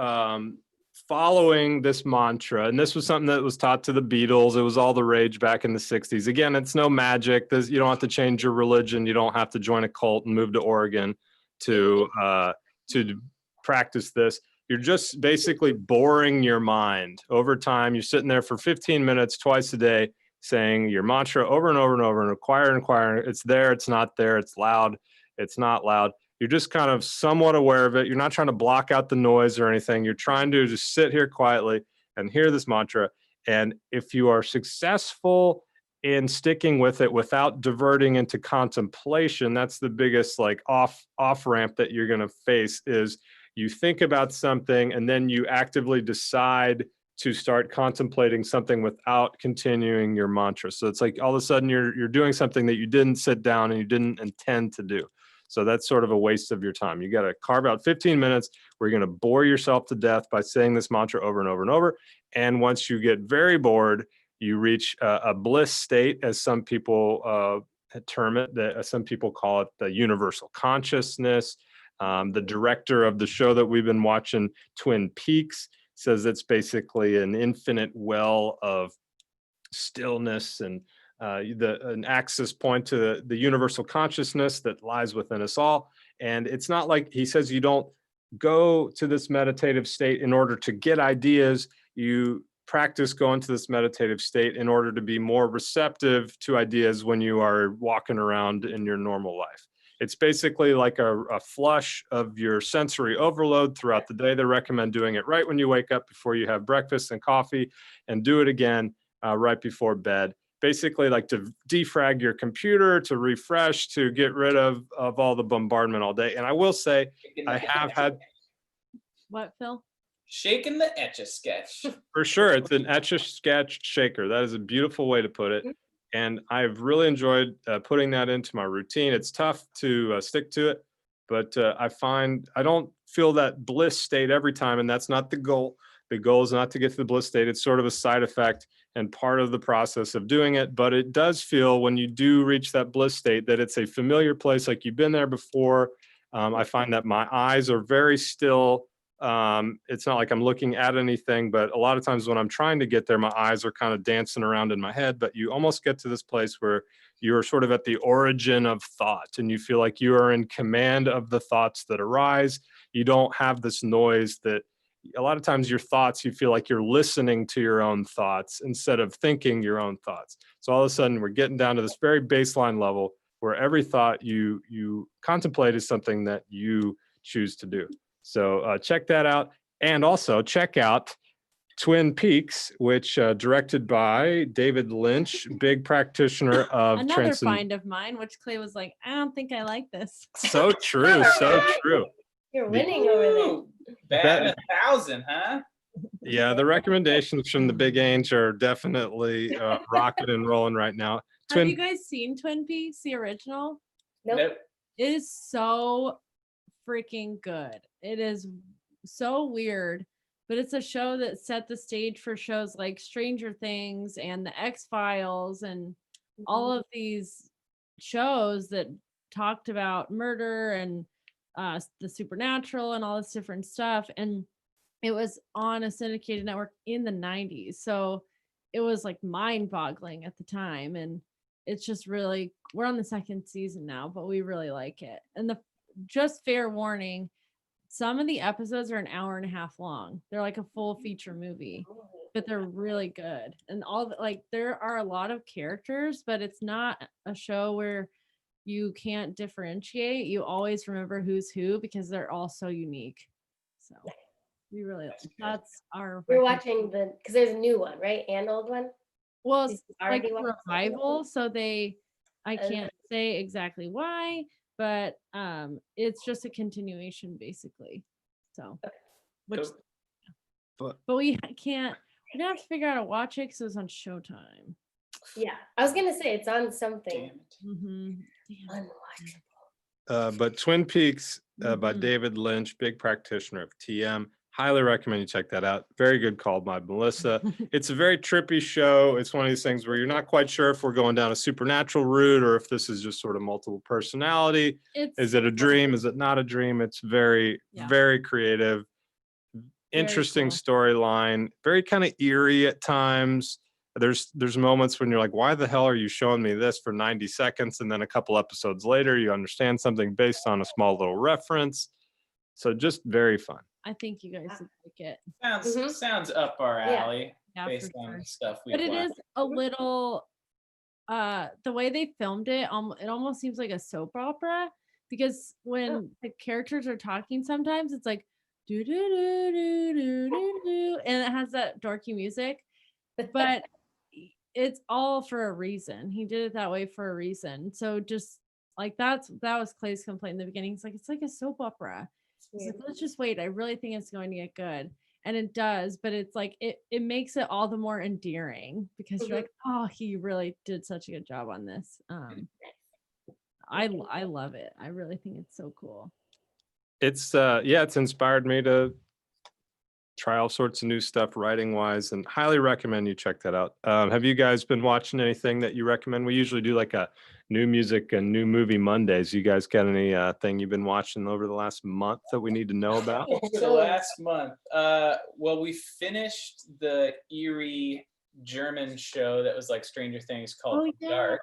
D: following this mantra, and this was something that was taught to the Beatles, it was all the rage back in the 60s. Again, it's no magic. You don't have to change your religion. You don't have to join a cult and move to Oregon to practice this. You're just basically boring your mind over time. You're sitting there for 15 minutes twice a day saying your mantra over and over and over and inquire. It's there, it's not there, it's loud, it's not loud. You're just kind of somewhat aware of it. You're not trying to block out the noise or anything. You're trying to just sit here quietly and hear this mantra. And if you are successful in sticking with it without diverting into contemplation, that's the biggest like off ramp that you're going to face, is you think about something and then you actively decide to start contemplating something without continuing your mantra. So it's like all of a sudden you're doing something that you didn't sit down and you didn't intend to do. So that's sort of a waste of your time. You got to carve out 15 minutes where you're going to bore yourself to death by saying this mantra over and over and over. And once you get very bored, you reach a bliss state, as some people term it, some people call it the universal consciousness. The director of the show that we've been watching, Twin Peaks, says it's basically an infinite well of stillness and an access point to the universal consciousness that lies within us all. And it's not like, he says, you don't go to this meditative state in order to get ideas. You practice going to this meditative state in order to be more receptive to ideas when you are walking around in your normal life. It's basically like a flush of your sensory overload throughout the day. They recommend doing it right when you wake up before you have breakfast and coffee, and do it again right before bed. Basically like to defrag your computer, to refresh, to get rid of all the bombardment all day. And I will say, I have had
B: What, Phil?
C: Shaking the Etch-a-Sketch.
D: For sure. It's an Etch-a-Sketch shaker. That is a beautiful way to put it. And I've really enjoyed putting that into my routine. It's tough to stick to it, but I find I don't feel that bliss state every time, and that's not the goal. The goal is not to get to the bliss state. It's sort of a side effect and part of the process of doing it. But it does feel when you do reach that bliss state that it's a familiar place, like you've been there before. I find that my eyes are very still. It's not like I'm looking at anything, but a lot of times when I'm trying to get there, my eyes are kind of dancing around in my head. But you almost get to this place where you're sort of at the origin of thought and you feel like you are in command of the thoughts that arise. You don't have this noise that a lot of times your thoughts, you feel like you're listening to your own thoughts instead of thinking your own thoughts. So all of a sudden we're getting down to this very baseline level where every thought you contemplate is something that you choose to do. So check that out. And also check out Twin Peaks, which directed by David Lynch, big practitioner of
B: another find of mine, which Clay was like, I don't think I like this.
D: So true, so true.
A: You're winning over there.
C: Batting 1,000, huh?
D: Yeah, the recommendations from the Big Ange are definitely rocking and rolling right now.
B: Have you guys seen Twin Peaks, the original?
A: Nope.
B: It is so freaking good. It is so weird, but it's a show that set the stage for shows like Stranger Things and the X-Files and all of these shows that talked about murder and the supernatural and all this different stuff. And it was on a syndicated network in the 90s. So it was like mind-boggling at the time. And it's just really, we're on the second season now, but we really like it. And just fair warning, some of the episodes are an hour and a half long. They're like a full feature movie, but they're really good. And there are a lot of characters, but it's not a show where you can't differentiate. You always remember who's who because they're all so unique. So we really, that's our.
A: We're watching because there's a new one, right? And old one.
B: Well, it's like a revival, so I can't say exactly why, but it's just a continuation basically. So, which, but we're gonna have to figure out how to watch it because it was on Showtime.
A: Yeah, I was gonna say it's on something.
D: Unwatchable. But Twin Peaks by David Lynch, big practitioner of TM. Highly recommend you check that out. Very good call by Melissa. It's a very trippy show. It's one of these things where you're not quite sure if we're going down a supernatural route or if this is just sort of multiple personality. Is it a dream? Is it not a dream? It's very, very creative, interesting storyline, very kind of eerie at times. There's moments when you're like, why the hell are you showing me this for 90 seconds? And then a couple episodes later, you understand something based on a small little reference. So just very fun.
B: I think you guys would like it.
C: Sounds up our alley based on stuff we.
B: But it is a little, the way they filmed it, it almost seems like a soap opera because when the characters are talking, sometimes it's like do do do do do do do, and it has that dorky music, but it's all for a reason. He did it that way for a reason. So just like that was Clay's complaint in the beginning. He's like, it's like a soap opera. He's like, let's just wait. I really think it's going to get good. And it does, but it's like it makes it all the more endearing because you're like, oh, he really did such a good job on this. I love it. I really think it's so cool.
D: It's it's inspired me to try all sorts of new stuff writing wise and highly recommend you check that out. Have you guys been watching anything that you recommend? We usually do like a new music and new movie Mondays. You guys got any thing you've been watching over the last month that we need to know about?
C: Over the last month, well, we finished the eerie German show that was like Stranger Things called Dark.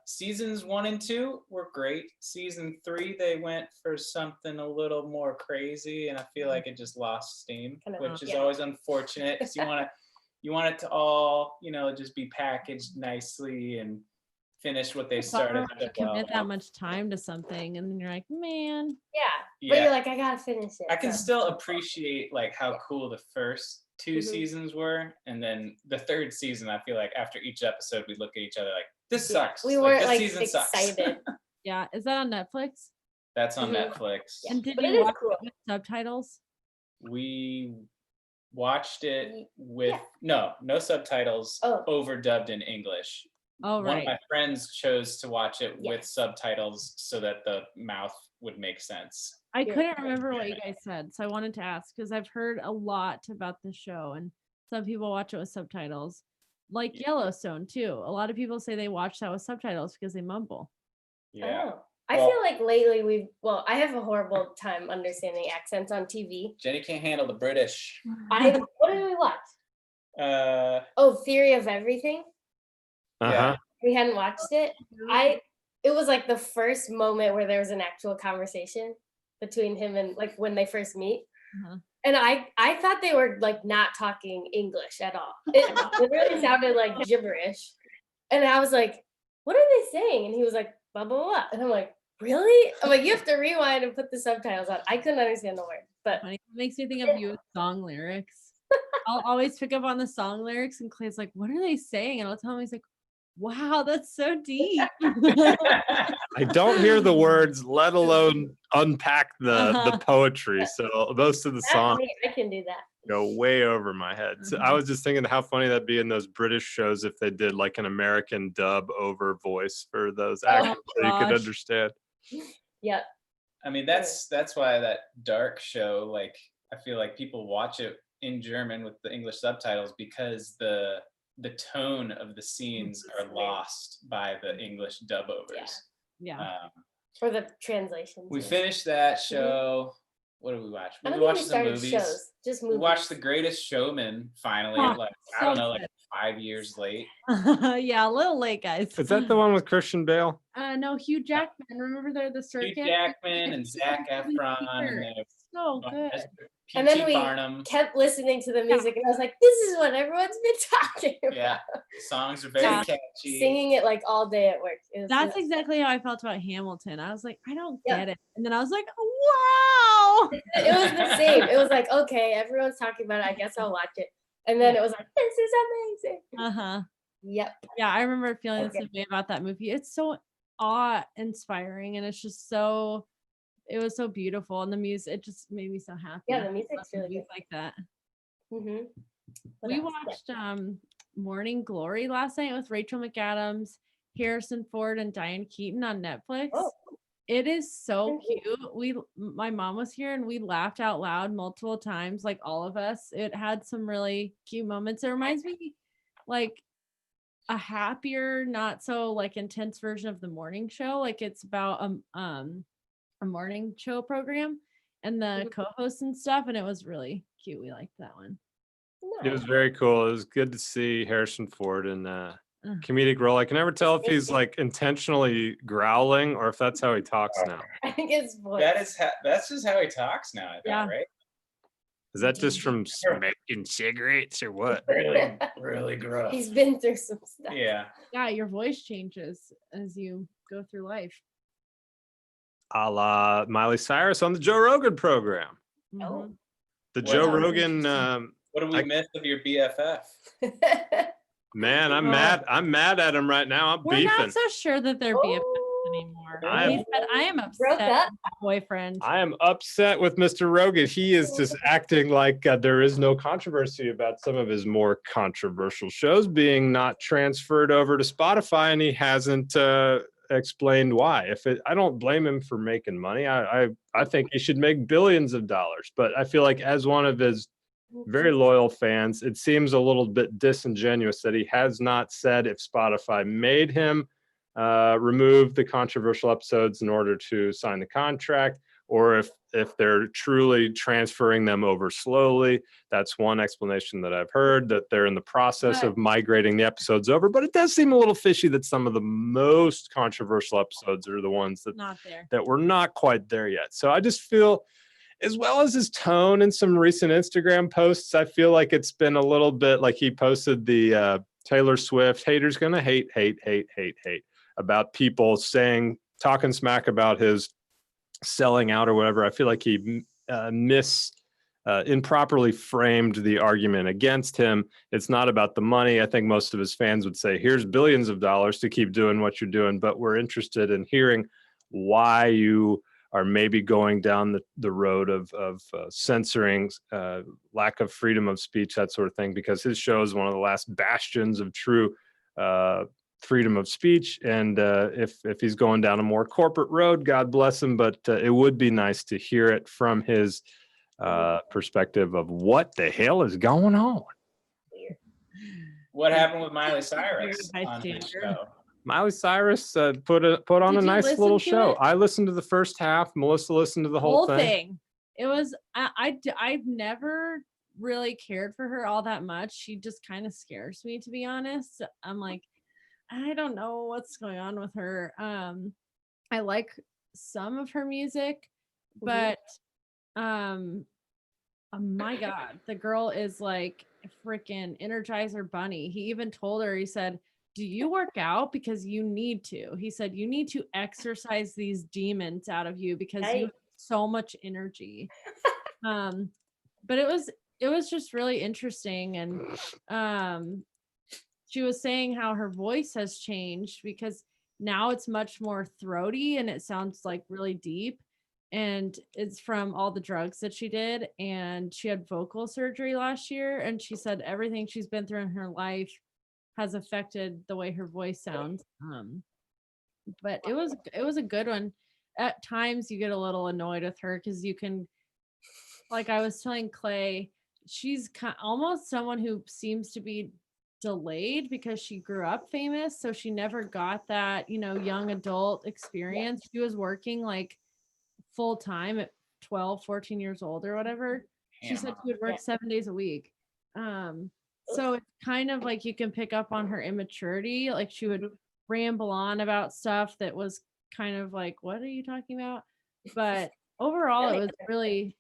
C: Seasons 1 and 2 were great. Season 3 they went for something a little more crazy, and I feel like it just lost steam, which is always unfortunate because you want it to all just be packaged nicely and finish what they started.
B: You commit that much time to something, and then you're like, man.
A: But you're like, I gotta finish it.
C: I can still appreciate like how cool the first 2 seasons were, and then the third season, I feel like after each episode we look at each other like, this sucks.
A: We weren't
C: this
A: like
C: season
A: excited.
B: Yeah, is that on Netflix?
C: That's on Netflix.
B: And did
A: But it
B: you
A: is
B: watch
A: cool.
B: it with subtitles?
C: We watched it with no subtitles, overdubbed in English.
B: Oh,
C: One of my friends chose to watch it with subtitles so that the mouth would make sense.
B: I couldn't remember what you guys said, so I wanted to ask because I've heard a lot about the show, and some people watch it with subtitles, like Yellowstone too. A lot of people say they watch that with subtitles because they mumble.
C: Yeah.
A: Oh. I feel like lately I have a horrible time understanding accents on TV.
C: Jenny can't handle the British.
A: What did we watch? Theory of Everything.
C: Yeah.
A: We hadn't watched it. It was like the first moment where there was an actual conversation between him and like when they first meet. And I thought they were like not talking English at all. It literally sounded like gibberish. And I was like, what are they saying? And he was like, blah, blah, blah. And I'm like, really? I'm like, you have to rewind and put the subtitles on. I couldn't understand the word. But
B: it makes me think of you with song lyrics. I'll always pick up on the song lyrics and Clay's like, what are they saying? And I'll tell him, he's like, wow, that's so deep.
D: I don't hear the words, let alone unpack the poetry. So most of the songs
A: I can do that.
D: Go way over my head. So I was just thinking how funny that'd be in those British shows if they did like an American dub over voice for those actors so you could understand.
A: Yeah.
C: I mean, that's why that Dark show, like, I feel like people watch it in German with the English subtitles because the tone of the scenes are lost by the English dub overs.
A: Or the translations.
C: We finished that show. What did we watch? We watched some movies.
A: Just movies.
C: We watched The Greatest Showman finally. I don't know, like 5 years late.
B: Yeah, a little late, guys.
D: Is that the one with Christian Bale?
B: No, Hugh Jackman. Remember they're the circus?
C: Hugh Jackman and Zac Efron. And
B: so good.
A: And then we kept listening to the music, and I was like, "This is what everyone's been talking about."
C: Yeah, songs are very catchy.
A: Singing it like all day at work.
B: That's exactly how I felt about Hamilton. I was like, I don't get it, and then I was like, wow.
A: It was the same. It was like, okay, everyone's talking about it. I guess I'll watch it. And then it was like, this is amazing. Yep.
B: Yeah, I remember feeling the same way about that movie. It's so awe-inspiring, and it's just so. It was so beautiful, and the music, it just made me so happy.
A: Yeah, the music's really good.
B: Like that.
A: We
B: watched Morning Glory last night with Rachel McAdams, Harrison Ford, and Diane Keaton on Netflix. It is so cute. My mom was here, and we laughed out loud multiple times, like all of us. It had some really cute moments. It reminds me like a happier, not so like intense version of the morning show. Like it's about a morning show program and the co-hosts and stuff, and it was really cute. We liked that one.
D: It was very cool. It was good to see Harrison Ford in a comedic role. I can never tell if he's like intentionally growling or if that's how he talks now.
A: I think it's voice.
C: That's just how he talks now, I think, right?
D: Is that just from smoking cigarettes or what?
C: Really, really gross.
A: He's been through some stuff.
C: Yeah.
B: Yeah, your voice changes as you go through life.
D: A la Miley Cyrus on the Joe Rogan program. The Joe Rogan.
C: What do we miss of your BFF?
D: Man, I'm mad. I'm mad at him right now.
B: We're
D: beefing.
B: not so sure that they're BFFs anymore. He said, I am upset with my boyfriend.
D: I am upset with Mr. Rogan. He is just acting like there is no controversy about some of his more controversial shows being not transferred over to Spotify, and he hasn't explained why. I don't blame him for making money. I think he should make billions of dollars, but I feel like as one of his very loyal fans, it seems a little bit disingenuous that he has not said if Spotify made him remove the controversial episodes in order to sign the contract, or if they're truly transferring them over slowly. That's one explanation that I've heard, that they're in the process of migrating the episodes over. But it does seem a little fishy that some of the most controversial episodes are the ones that were not quite there yet. So I just feel, as well as his tone in some recent Instagram posts, I feel like it's been a little bit like he posted the Taylor Swift haters gonna hate about people talking smack about his selling out or whatever. I feel like he improperly framed the argument against him. It's not about the money. I think most of his fans would say, here's billions of dollars to keep doing what you're doing, but we're interested in hearing why you are maybe going down the road of censoring, lack of freedom of speech, that sort of thing, because his show is one of the last bastions of true freedom of speech. And if he's going down a more corporate road, God bless him, but it would be nice to hear it from his perspective of what the hell is going on.
C: What happened with Miley Cyrus on his show?
D: Miley Cyrus put on a nice little show. I listened to the first half. Melissa listened to the whole thing.
B: It was I've never really cared for her all that much. She just kind of scares me, to be honest. I'm like, I don't know what's going on with her. I like some of her music, but oh my God, the girl is like a freaking Energizer bunny. He even told her, he said, do you work out? Because you need to. He said, you need to exercise these demons out of you because you have so much energy. But it was just really interesting. And she was saying how her voice has changed because now it's much more throaty and it sounds like really deep. And it's from all the drugs that she did. And she had vocal surgery last year. And she said everything she's been through in her life has affected the way her voice sounds. But it was a good one. At times you get a little annoyed with her because you can, like I was telling Clay, she's almost someone who seems to be delayed because she grew up famous. So she never got that, young adult experience. She was working like full time at 12, 14 years old or whatever. She said she would work 7 days a week. So it's kind of like you can pick up on her immaturity. Like she would ramble on about stuff that was kind of like, what are you talking about? But overall, it was really,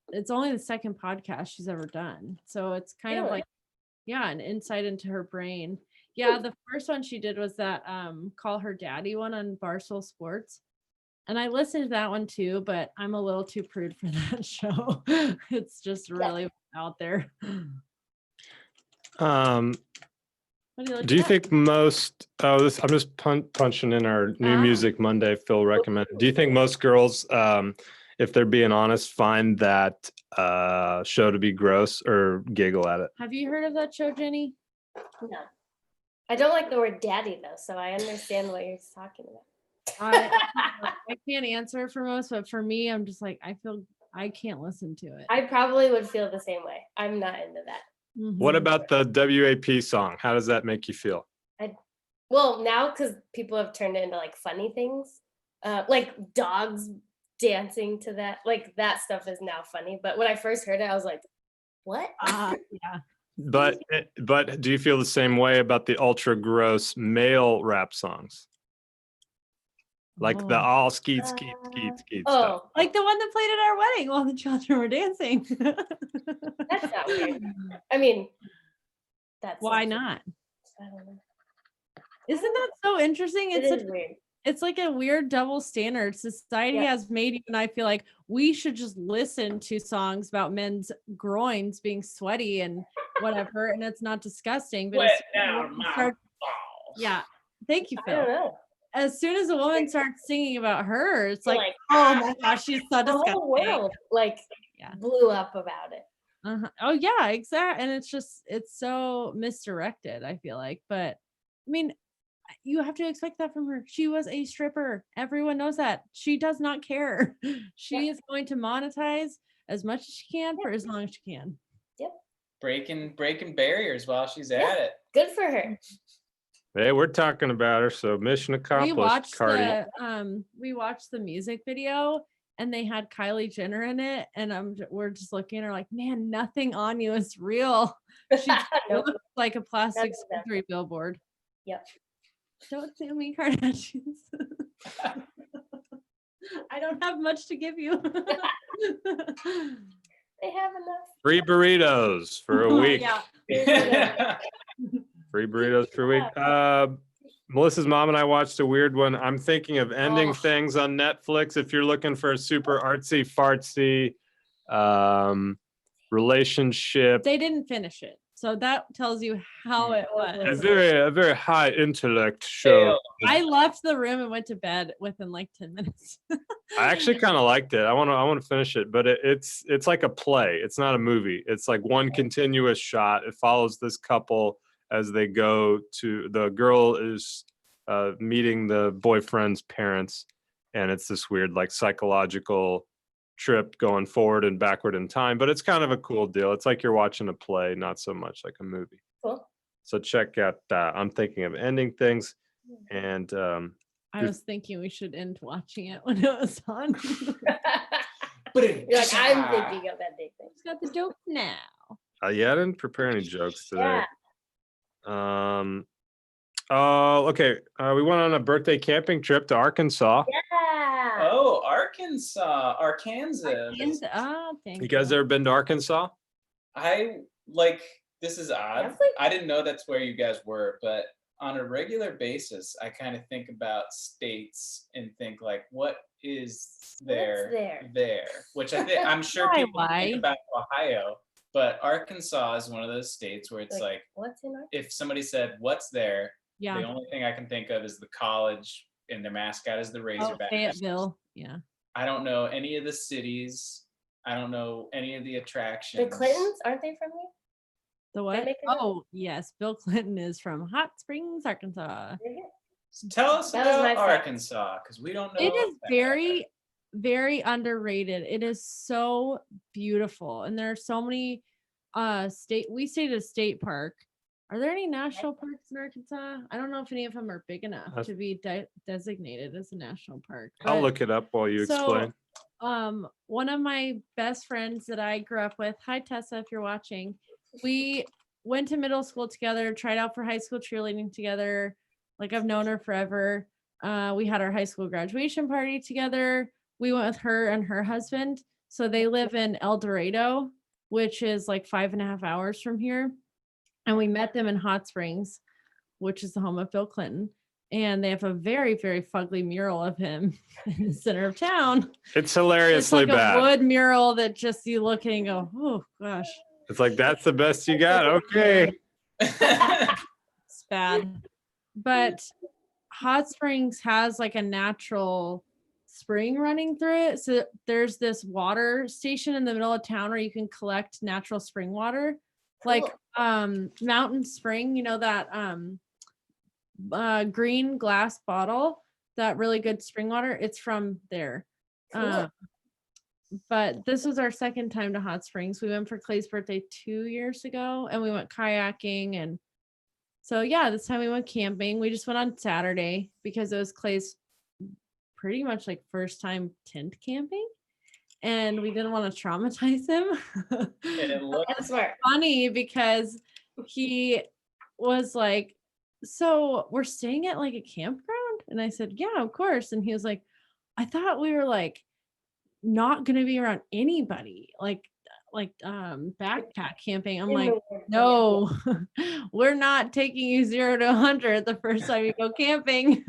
B: it's only the second podcast she's ever done. So it's kind of like, an insight into her brain. Yeah, the first one she did was that Call Her Daddy one on Barstool Sports. And I listened to that one too, but I'm a little too prude for that show. It's just really out there.
D: Do you think most I'm just punching in our new music Monday Phil recommended. Do you think most girls, if they're being honest, find that show to be gross or giggle at it?
B: Have you heard of that show, Jenny?
A: No. I don't like the word daddy though, so I understand what you're talking about.
B: I can't answer for most, but for me, I'm just like, I feel I can't listen to it.
A: I probably would feel the same way. I'm not into that.
B: Mm-hmm.
D: What about the WAP song? How does that make you feel?
A: Well, now because people have turned it into like funny things, like dogs dancing to that, like that stuff is now funny. But when I first heard it, I was like, what?
B: Yeah.
D: But do you feel the same way about the ultra gross male rap songs? Like the all skeet stuff.
B: Like the one that played at our wedding while the children were dancing.
A: That's not weird. I mean, that's
B: why not?
A: I don't know.
B: Isn't that so interesting?
A: It's weird.
B: It's like a weird double standard. Society has made you and I feel like we should just listen to songs about men's groins being sweaty and whatever, and it's not disgusting. But thank you, Phil.
A: I don't know.
B: As soon as a woman starts singing about her, it's like, oh my gosh, she's so disgusting.
A: The whole world blew up about it.
B: Oh yeah, exactly. And it's so misdirected, I feel like. But I mean, you have to expect that from her. She was a stripper. Everyone knows that. She does not care. She is going to monetize as much as she can for as long as she can.
A: Yep.
C: Breaking barriers while she's at it.
A: Good for her.
D: Hey, we're talking about her, so mission accomplished.
B: We watched the music video and they had Kylie Jenner in it, and we're just looking at her like, man, nothing on you is real. She looks like a plastic surgery billboard.
A: Yep.
B: Don't say me, Kardashians. I don't have much to give you.
A: They have enough.
D: Free burritos for a week.
A: Yeah.
D: Free burritos for a week. Melissa's mom and I watched a weird one. I'm thinking of ending things on Netflix. If you're looking for a super artsy fartsy relationship.
B: They didn't finish it. So that tells you how it was.
D: A very high intellect show.
B: I left the room and went to bed within like 10 minutes.
D: I actually kind of liked it. I want to finish it, but it's like a play. It's not a movie. It's like one continuous shot. It follows this couple as they go to, the girl is meeting the boyfriend's parents, and it's this weird like psychological trip going forward and backward in time, but it's kind of a cool deal. It's like you're watching a play, not so much like a movie.
A: Cool.
D: So check out that. I'm thinking of ending things, and
B: I was thinking we should end watching it when it was on.
A: You're like, I'm thinking of ending things.
B: Who's got the joke now?
D: yeah, I didn't prepare any jokes today. Okay. We went on a birthday camping trip to Arkansas.
A: Yeah.
C: Oh, Arkansas.
B: Thank
D: You guys ever been to Arkansas?
C: This is odd. I didn't know that's where you guys were, but on a regular basis, I kind of think about states and think like, what is there? Which I'm sure people think about Ohio, but Arkansas is one of those states where it's like
A: what's in Arkansas?
C: If somebody said, what's there?
B: Yeah.
C: The only thing I can think of is the college, and their mascot is the Razorback.
B: Fayetteville. Yeah.
C: I don't know any of the cities. I don't know any of the attractions.
A: The Clintons, aren't they from here?
B: The what? Oh, yes. Bill Clinton is from Hot Springs, Arkansas.
C: So tell us about Arkansas, because we don't know.
B: It is very, very underrated. It is so beautiful. And there are so many we stayed at a state park. Are there any national parks in Arkansas? I don't know if any of them are big enough to be designated as a national park.
D: I'll look it up while you explain.
B: One of my best friends that I grew up with, hi Tessa, if you're watching, we went to middle school together, tried out for high school cheerleading together. Like, I've known her forever. We had our high school graduation party together. We went with her and her husband. So they live in El Dorado, which is like 5.5 hours from here. And we met them in Hot Springs, which is the home of Bill Clinton. And they have a very, very fugly mural of him in the center of town.
D: It's hilariously
B: it's like
D: bad.
B: A wood mural that just you look at and go, oh gosh.
D: It's like, that's the best you got. Okay.
B: It's bad. But Hot Springs has like a natural spring running through it. So there's this water station in the middle of town where you can collect natural spring water. Cool. Like Mountain Spring, you know, that green glass bottle, that really good spring water, it's from there. Cool. But this was our second time to Hot Springs. We went for Clay's birthday 2 years ago, and we went kayaking. And so, yeah, this time we went camping. We just went on Saturday because it was Clay's pretty much like first time tent camping. And we didn't want to traumatize him.
C: And it looked
B: funny because he was like, so we're staying at like a campground? And I said, yeah, of course. And he was like, I thought we were like not gonna be around anybody, like backpack camping. I'm like, no, we're not taking you 0 to 100 the first time you go camping.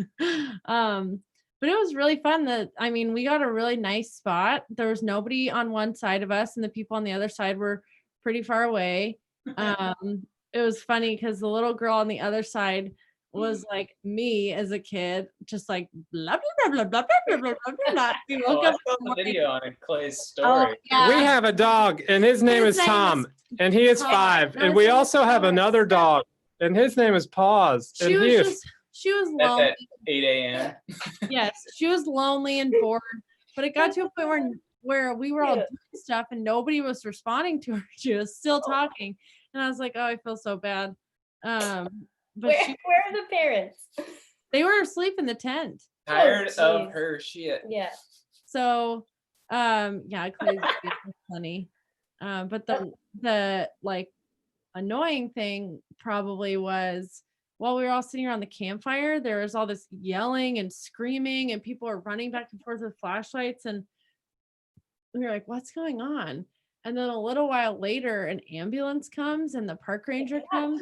B: But it was really fun. We got a really nice spot. There was nobody on one side of us, and the people on the other side were pretty far away. It was funny because the little girl on the other side was like me as a kid, just like blah blah blah blah blah blah blah blah. We woke up.
C: I saw the video on Clay's story.
D: We have a dog, and his name is Tom, and he is 5. And we also have another dog, and his name is Paws.
B: She was lonely.
C: At 8 a.m.
B: Yes, she was lonely and bored. But it got to a point where we were all doing stuff and nobody was responding to her. She was still talking, and I was like, "Oh, I feel so bad." But
A: where are the parents?
B: They were asleep in the tent.
C: Tired of her shit.
A: Yeah.
B: So, Clay's funny. But the like annoying thing probably was, while we were all sitting around the campfire, there was all this yelling and screaming, and people were running back and forth with flashlights, and we were like, what's going on? And then a little while later, an ambulance comes and the park ranger comes.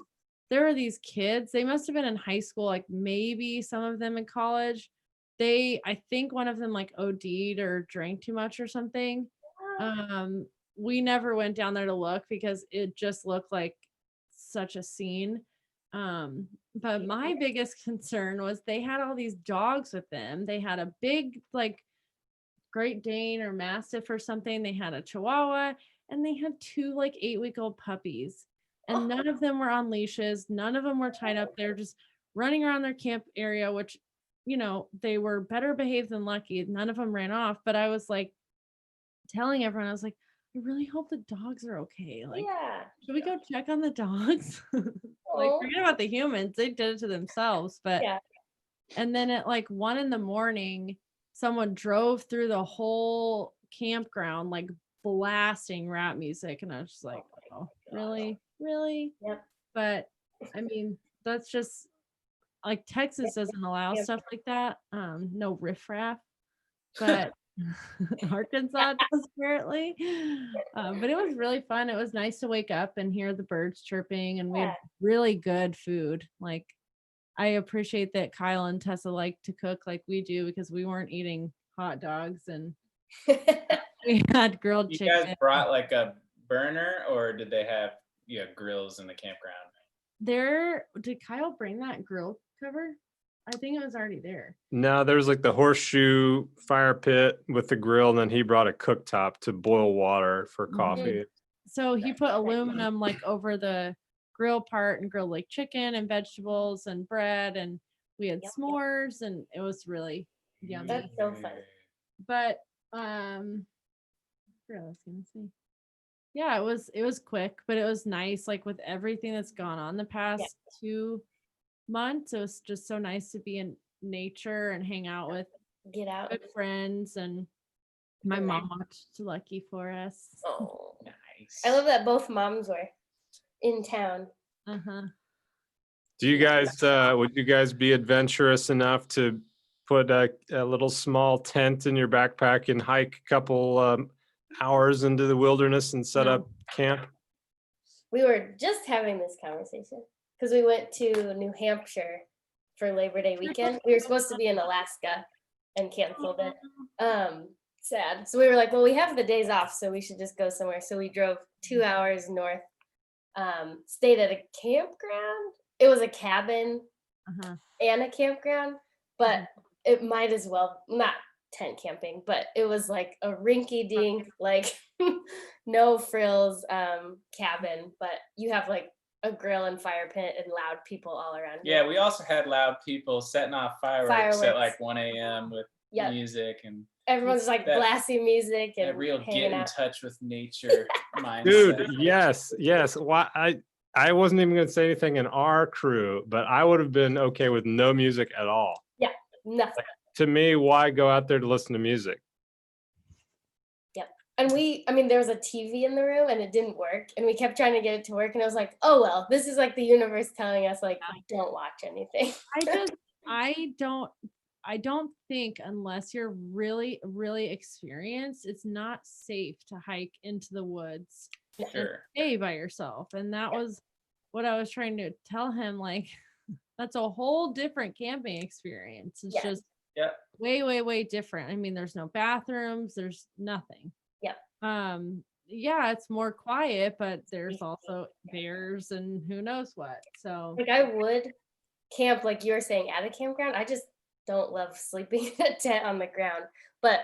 B: There were these kids. They must have been in high school, like maybe some of them in college. I think one of them like OD'd or drank too much or something. We never went down there to look because it just looked like such a scene. But my biggest concern was they had all these dogs with them. They had a big like Great Dane or Mastiff or something. They had a Chihuahua, and they had 2 like 8-week-old puppies. And none of them were on leashes. None of them were tied up. They're just running around their camp area, which, you know, they were better behaved than Lucky. None of them ran off. But I was like telling everyone, I was like, I really hope the dogs are okay. Like, should we go check on the dogs? Like, forget about the humans. They did it to themselves. But and then at like 1 a.m, someone drove through the whole campground, like blasting rap music. And I was just like, oh, really? Really?
A: Yep.
B: But I mean, that's just like Texas doesn't allow stuff like that. No riffraff, but Arkansas does apparently. But it was really fun. It was nice to wake up and hear the birds chirping, and we had really good food. Like, I appreciate that Kyle and Tessa like to cook like we do, because we weren't eating hot dogs and we had grilled chicken.
C: You guys brought like a burner, or did they have grills in the campground?
B: Did Kyle bring that grill cover? I think it was already there.
D: No, there was like the horseshoe fire pit with the grill, and then he brought a cooktop to boil water for coffee.
B: So he put aluminum like over the grill part and grilled like chicken and vegetables and bread, and we had s'mores, and it was really yummy.
A: That's so fun.
B: But I was gonna say. Yeah, it was quick, but it was nice. Like with everything that's gone on the past 2 months, it was just so nice to be in nature and hang out with
A: get out
B: good friends. And my mom watched Lucky for us.
A: Oh,
C: nice.
A: I love that both moms were in town.
D: Do you guys would you guys be adventurous enough to put a little small tent in your backpack and hike a couple hours into the wilderness and set up camp?
A: We were just having this conversation because we went to New Hampshire for Labor Day weekend. We were supposed to be in Alaska and canceled it. Sad. So we were like, well, we have the days off, so we should just go somewhere. So we drove 2 hours north, stayed at a campground. It was a cabin and a campground, but it might as well not tent camping, but it was like a rinky dink, like no frills cabin, but you have like a grill and fire pit and loud people all around you.
C: Yeah, we also had loud people setting off fireworks. At like 1 a.m. with music, and
A: everyone's like blasting music and
C: that real get in touch with nature mindset.
D: Dude, yes. Why I wasn't even gonna say anything in our crew, but I would have been okay with no music at all.
A: Yeah, nothing.
D: To me, why go out there to listen to music?
A: Yep. And there was a TV in the room and it didn't work. And we kept trying to get it to work. And I was like, oh, well, this is like the universe telling us, like, don't watch anything.
B: I don't think, unless you're really, really experienced, it's not safe to hike into the woods and stay by yourself. And that was what I was trying to tell him. Like, that's a whole different camping experience. It's just way, way, way different. I mean, there's no bathrooms, there's nothing. It's more quiet, but there's also bears and who knows what. So
A: like I would camp, like you were saying, at a campground. I just don't love sleeping in a tent on the ground. But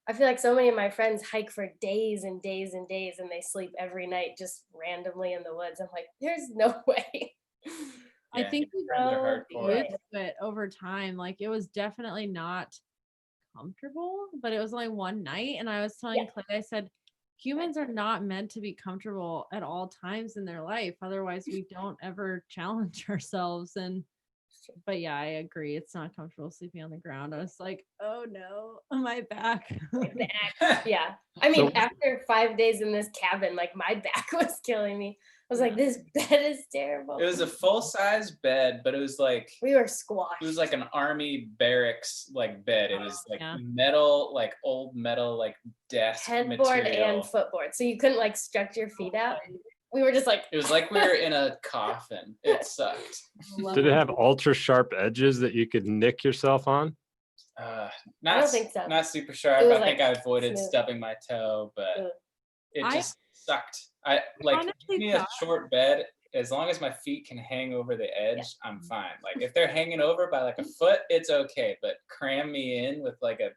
A: I feel like so many of my friends hike for days and days and days, and they sleep every night just randomly in the woods. I'm like, there's no way.
B: I think we
C: are
B: used it over time. Like, it was definitely not comfortable, but it was only one night. And I was telling Clay, I said, humans are not meant to be comfortable at all times in their life. Otherwise, we don't ever challenge ourselves. But yeah, I agree. It's not comfortable sleeping on the ground. I was like, oh no, my back.
A: Yeah. I mean, after 5 days in this cabin, like my back was killing me. I was like, this bed is terrible.
C: It was a full-size bed, but it was like
A: we were squashed.
C: It was like an army barracks like bed. It was like metal, like old metal, like desk
A: headboard
C: material.
A: And footboard. So you couldn't like stretch your feet out. We were just like,
C: it was like we were in a coffin. It sucked.
D: Did it have ultra sharp edges that you could nick yourself on?
A: I don't think so.
C: Not super sharp. I think I avoided stubbing my toe, but it just sucked. I like, give me a short bed as long as my feet can hang over the edge, I'm fine. Like if they're hanging over by like a foot, it's okay. But cram me in with like a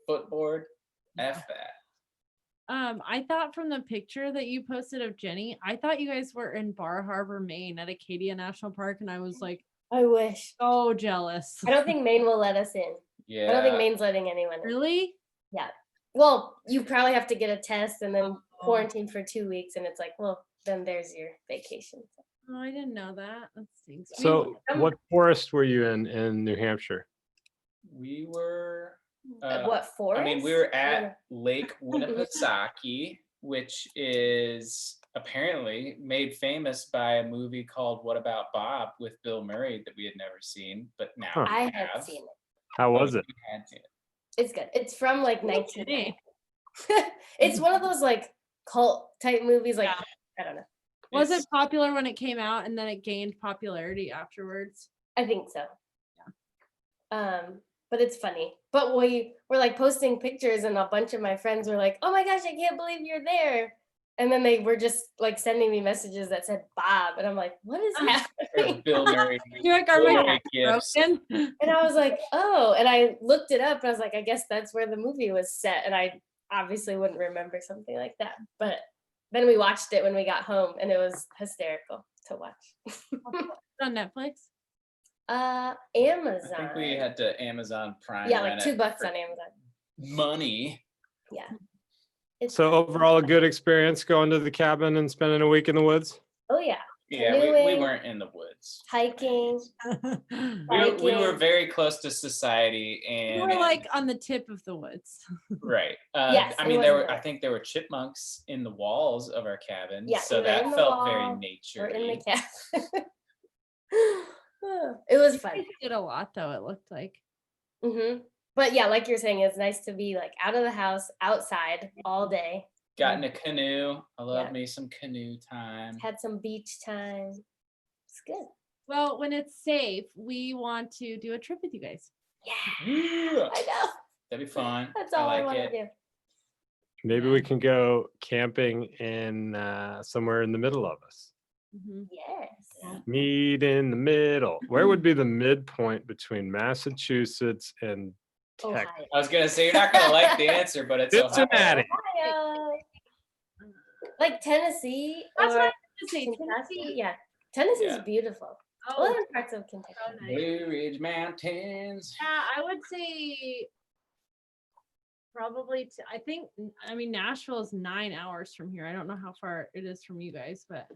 C: footboard, F that.
B: I thought from the picture that you posted of Jenny, I thought you guys were in Bar Harbor, Maine at Acadia National Park, and I was like,
A: I wish.
B: so jealous.
A: I don't think Maine will let us in.
C: Yeah.
A: I don't think Maine's letting anyone in.
B: Really?
A: Yeah. Well, you probably have to get a test and then quarantine for 2 weeks, and it's like, well, then there's your vacation.
B: Oh, I didn't know that. That stinks.
D: So what forest were you in New Hampshire?
C: We were.
A: What forest?
C: I mean, we were at Lake Winnipesaukee, which is apparently made famous by a movie called What About Bob with Bill Murray that we had never seen, but now we
A: I
C: have.
A: had seen it.
D: How was it?
C: We had seen it.
A: It's good. It's from like 1990. It's one of those like cult type movies. Like I don't know.
B: Was it popular when it came out and then it gained popularity afterwards?
A: I think so. Yeah. But it's funny. But we were like posting pictures, and a bunch of my friends were like, "Oh my gosh, I can't believe you're there!" And then they were just like sending me messages that said Bob, and I'm like, "What is happening?"
C: Bill Murray.
B: You're like, "Are my
C: gifts.
B: broken?"
A: And I was like, "Oh!" And I looked it up, and I was like, "I guess that's where the movie was set." And I obviously wouldn't remember something like that, but then we watched it when we got home, and it was hysterical to watch.
B: On Netflix?
A: Amazon.
C: I think we had to Amazon Prime.
A: Yeah, like
C: rent
A: $2
C: it
A: on
C: for
A: Amazon.
C: money.
A: Yeah. It's
D: So
A: good.
D: overall, a good experience going to the cabin and spending a week in the woods?
A: Oh yeah.
C: Yeah, we
A: Canoeing,
C: weren't in the woods.
A: hiking.
C: We were
A: hiking.
C: very close to society,
B: You
C: and
B: were like on the tip of the woods.
C: right.
A: Yes,
C: I
A: it
C: mean,
A: was
C: I
A: nice.
C: think there were chipmunks in the walls of our cabin,
A: Yeah,
C: so
A: we were
C: that
A: in the
C: felt very
A: wall, We're in the
C: nature-y.
A: cabin. It was fun.
B: You did a lot though, it looked like.
A: But yeah, like you're saying, it's nice to be like out of the house, outside all day.
C: Got in a canoe. I love
A: Yeah.
C: me some canoe time.
A: Had some beach time. It's good.
B: Well, when it's safe, we want to do a trip with you guys.
A: Yeah,
C: Yeah,
A: I know.
C: that'd be fun.
A: That's all I
C: like
A: want
C: it.
A: to do.
D: Maybe we can go camping in somewhere in the middle of us.
A: Yes.
D: Meet in the middle. Where would be the midpoint between Massachusetts and
A: Ohio.
C: I was gonna say you're not gonna like the answer, but it's Ohio.
D: Cincinnati?
A: Ohio. Like Tennessee.
B: That's
A: or
B: what I was gonna say.
A: Kentucky.
B: Tennessee.
A: Yeah. Tennessee's
C: Yeah.
A: beautiful.
B: Oh,
A: Other parts of Kentucky.
B: so nice.
C: Blue Ridge Mountains.
B: Yeah, I would say probably I mean Nashville is 9 hours from here. I don't know how far it is from you guys, but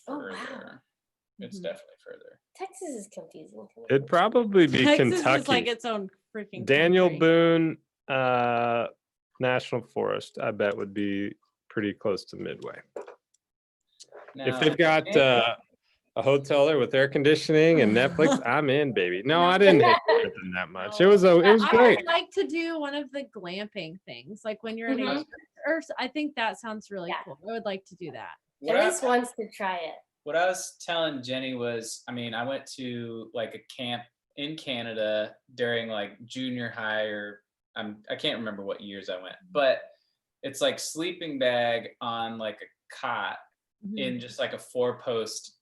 A: Oh, wow.
C: Further. It's
B: Mhm.
C: definitely further.
A: Texas is confusing to me.
D: It'd probably be
B: Texas
D: Kentucky.
B: is like its own freaking
D: Daniel
B: country.
D: Boone National Forest, I bet would be pretty close to Midway. If
C: Now,
D: they've got a hotel there with air conditioning and Netflix, I'm in, baby. No, I didn't hate it that much. It was
B: I
D: great.
B: would like to do one of the glamping things, like when you're in
A: Mhm.
B: or I think that sounds really
A: Yeah.
B: cool. I would like to do that.
C: what
A: At
C: I-
A: least once to try it.
C: What I was telling Jenny was, I mean, I went to like a camp in Canada during like junior high, or I can't remember what years I went, but it's like sleeping bag on like a cot
B: Mhm.
C: in just like a 4-post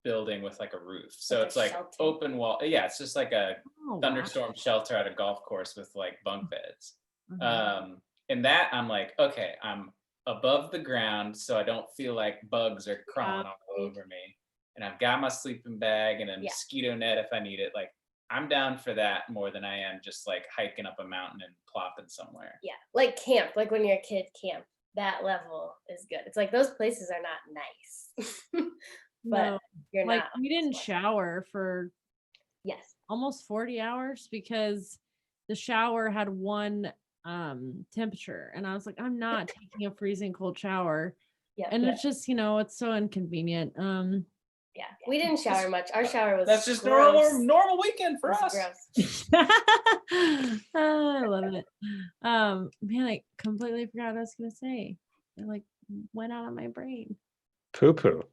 C: building with like a roof. So
A: Like a
C: it's like
A: shelter.
C: open wall. Yeah, it's just like a
B: Oh, wow.
C: thunderstorm shelter at a golf course with like bunk beds.
B: Mhm.
C: And that I'm like, okay, I'm above the ground, so I don't feel like bugs are crawling all over me. And I've got my sleeping bag and a
A: Yeah.
C: mosquito net if I need it. Like I'm down for that more than I am just like hiking up a mountain and plopping somewhere.
A: Yeah. Like camp, like when you're a kid camp. That level is good. It's like those places are not nice. But
B: No,
A: you're
B: like
A: not.
B: we didn't shower for
A: Yes.
B: almost 40 hours because the shower had one temperature, and I was like, I'm not taking a freezing cold shower.
A: Yeah.
B: And it's just, it's so inconvenient.
A: Yeah. We didn't shower much. Our shower was
C: That's just
A: gross.
C: normal weekend for
A: It was
C: us.
A: gross.
B: I love it. Man, I completely forgot what I was gonna say. It like went out of my brain.
D: Poo-poo.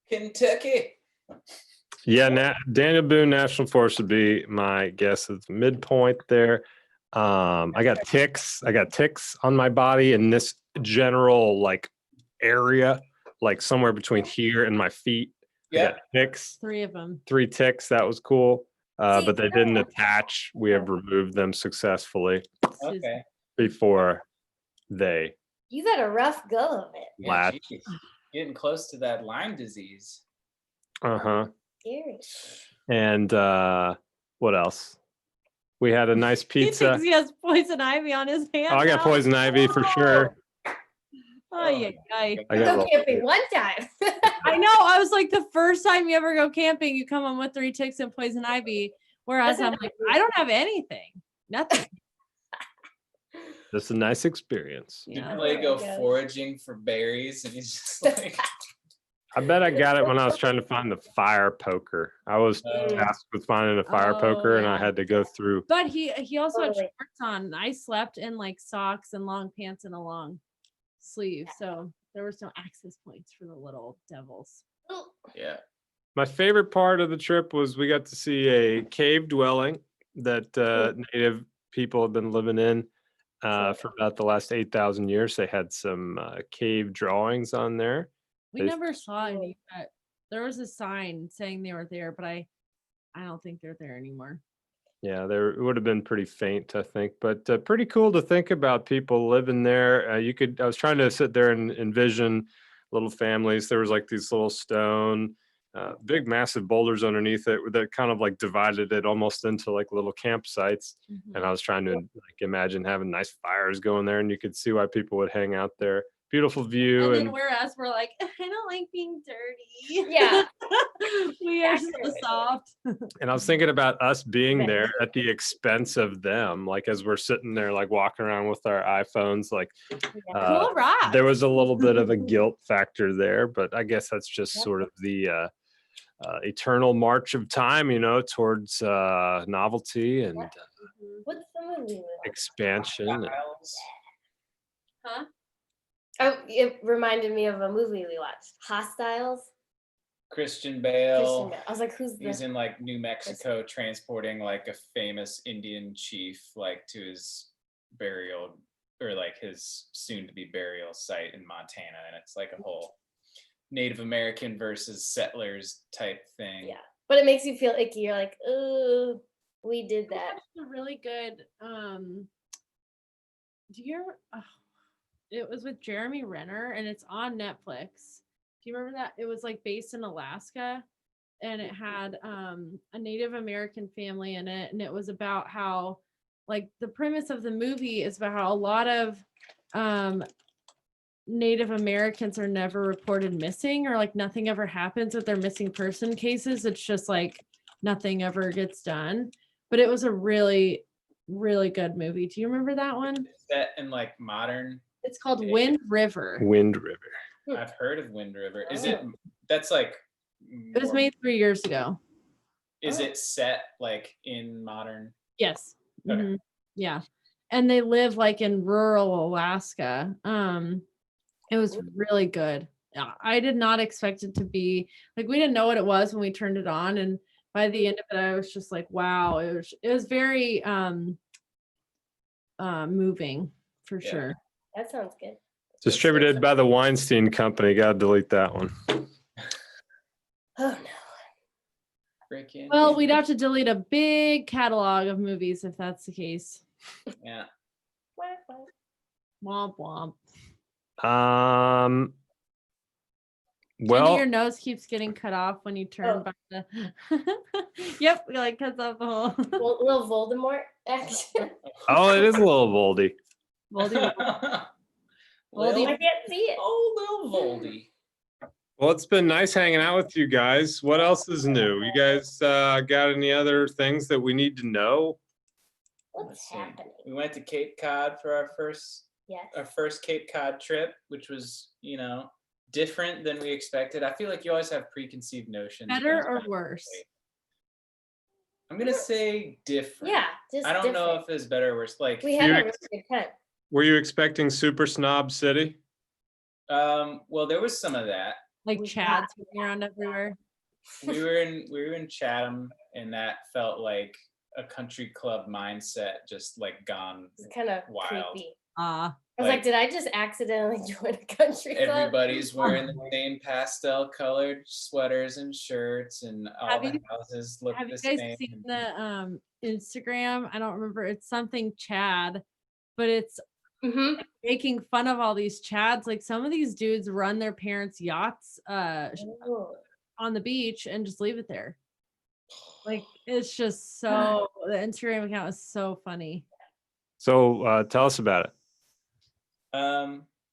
C: Kentucky.
D: Yeah, Daniel Boone National Forest would be my guess. It's midpoint there. I got ticks on my body in this general like area. like somewhere between here and my feet. I got ticks.
B: 3 of them.
D: 3 ticks. That was cool. But they didn't attach. We have removed them successfully.
C: Okay.
D: Before they.
A: You had a rough go of it.
C: Yeah, getting close to that Lyme disease.
A: Scary.
D: And what else? We had a nice pizza.
B: He thinks he has poison ivy on his hand.
D: Oh, I got poison ivy for sure.
B: Oh yeah.
A: I go camping one time.
B: I know. I was like, the first time you ever go camping, you come home with 3 ticks and poison ivy. Whereas I'm like, I don't have anything. Nothing.
D: That's a nice experience.
C: Did Clay go foraging for berries and he's just like
D: I bet I got it when I was trying to find the fire poker. I was tasked with finding a fire poker and I had to go through.
B: But he also had shorts on. I slept in like socks and long pants and a long sleeve. So there was no access points for the little devils.
C: Yeah.
D: My favorite part of the trip was we got to see a cave dwelling that native people have been living in for about the last 8,000 years. They had some cave drawings on there.
B: We never saw any, but there was a sign saying they were there, but I don't think they're there anymore.
D: Yeah, it would have been pretty faint, I think, but pretty cool to think about people living there. I was trying to sit there and envision little families. There was like these little stone, big, massive boulders underneath it that kind of like divided it almost into like little campsites. And I was trying to like imagine having nice fires going there, and you could see why people would hang out there. Beautiful view.
B: And then whereas we're like, I don't like being dirty.
A: Yeah.
B: We are so soft.
D: And I was thinking about us being there at the expense of them, like as we're sitting there, like walking around with our iPhones, like
B: cool rock.
D: There was a little bit of a guilt factor there, but I guess that's just sort of the eternal march of time, towards novelty and
A: What's the movie?
D: Expansion.
A: Huh? Oh, it reminded me of a movie we watched, Hostiles.
C: Christian Bale.
A: I was like,
C: he's in like New Mexico transporting like a famous Indian chief like to his burial or like his soon to be burial site in Montana, and it's like a whole Native American versus settlers type thing.
A: Yeah, but it makes you feel icky. You're like, oh, we did that.
B: That's a really good it was with Jeremy Renner and it's on Netflix. Do you remember that? It was like based in Alaska and it had a Native American family in it, and it was about how like the premise of the movie is about how a lot of Native Americans are never reported missing, or like nothing ever happens with their missing person cases. It's just like nothing ever gets done. But it was a really, really good movie. Do you remember that one?
C: Is that in like modern?
B: It's called Wind River.
D: Wind River.
C: I've heard of Wind River. Is it? That's like.
B: It was made 3 years ago.
C: Is it set like in modern?
B: Yes.
C: Okay.
B: Mm-hmm. Yeah. And they live like in rural Alaska. It was really good. I did not expect it to be like, we didn't know what it was when we turned it on, and by the end of it I was just like, wow, it was very moving for sure.
A: That sounds good.
D: Distributed by the Weinstein Company. Gotta delete that one.
A: Oh no.
B: Well, we'd have to delete a big catalog of movies if that's the case.
C: Yeah.
B: Womp womp.
D: Well,
B: Jenny, your nose keeps getting cut off when you turn by the. Yep, it like cuts off the whole.
A: Little Voldemort action.
D: Oh, it is a little Voldy.
B: Voldy.
A: Voldy. I can't see it.
C: Oh, little Voldy.
D: Well, it's been nice hanging out with you guys. What else is new? You guys got any other things that we need to know?
A: What's happening?
C: We went to Cape Cod for our first Cape Cod trip, which was, different than we expected. I feel like you always have preconceived notions.
B: Better or worse?
C: I'm gonna say different.
A: Yeah, just
C: I don't know if it's better or worse. Like
A: we had a really good time.
D: Were you expecting Super Snob City?
C: Well, there was some of that.
B: Like Chads around everywhere.
C: We were in Chatham, and that felt like a country club mindset, just like gone.
A: It's kind of
C: wild.
A: creepy.
B: I
A: I was like, did I just accidentally join a country club?
C: Everybody's wearing the same pastel colored sweaters and shirts, and all the houses look the same.
B: Have you guys seen the Instagram? I don't remember. It's something Chad, but it's making fun of all these Chads. Like some of these dudes run their parents' yachts on the beach and just leave it there. Like it's just so the Instagram account is so funny.
D: So tell us about it.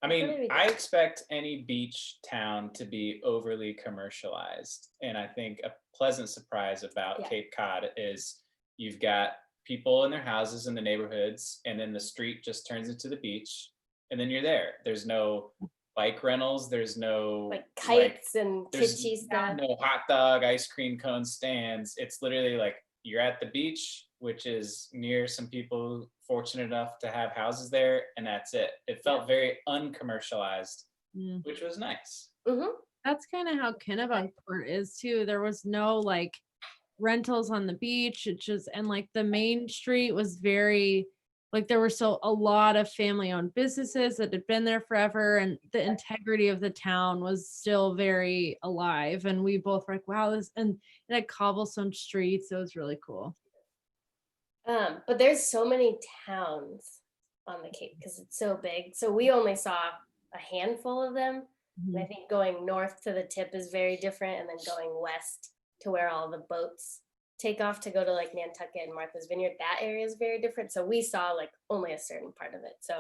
C: I mean, I expect any beach town to be overly commercialized. And I think a pleasant surprise about Cape Cod is you've got people in their houses in the neighborhoods, and then the street just turns into the beach, and then you're there. There's no bike rentals. There's no
A: like kites and kitschy stuff.
C: No hot dog, ice cream cone stands. It's literally like you're at the beach, which is near some people fortunate enough to have houses there, and that's it. It felt very uncommercialized, which was nice.
B: That's kind of how Kennebunkport is too. There was no like rentals on the beach. It just, and like the main street was very like there were a lot of family-owned businesses that had been there forever, and the integrity of the town was still very alive. And we both were like, wow, this, and it had cobblestone streets. It was really cool.
A: But there's so many towns on the Cape because it's so big. So we only saw a handful of them. And I think going north to the tip is very different, and then going west to where all the boats take off to go to like Nantucket and Martha's Vineyard, that area is very different. So we saw like only a certain part of it. So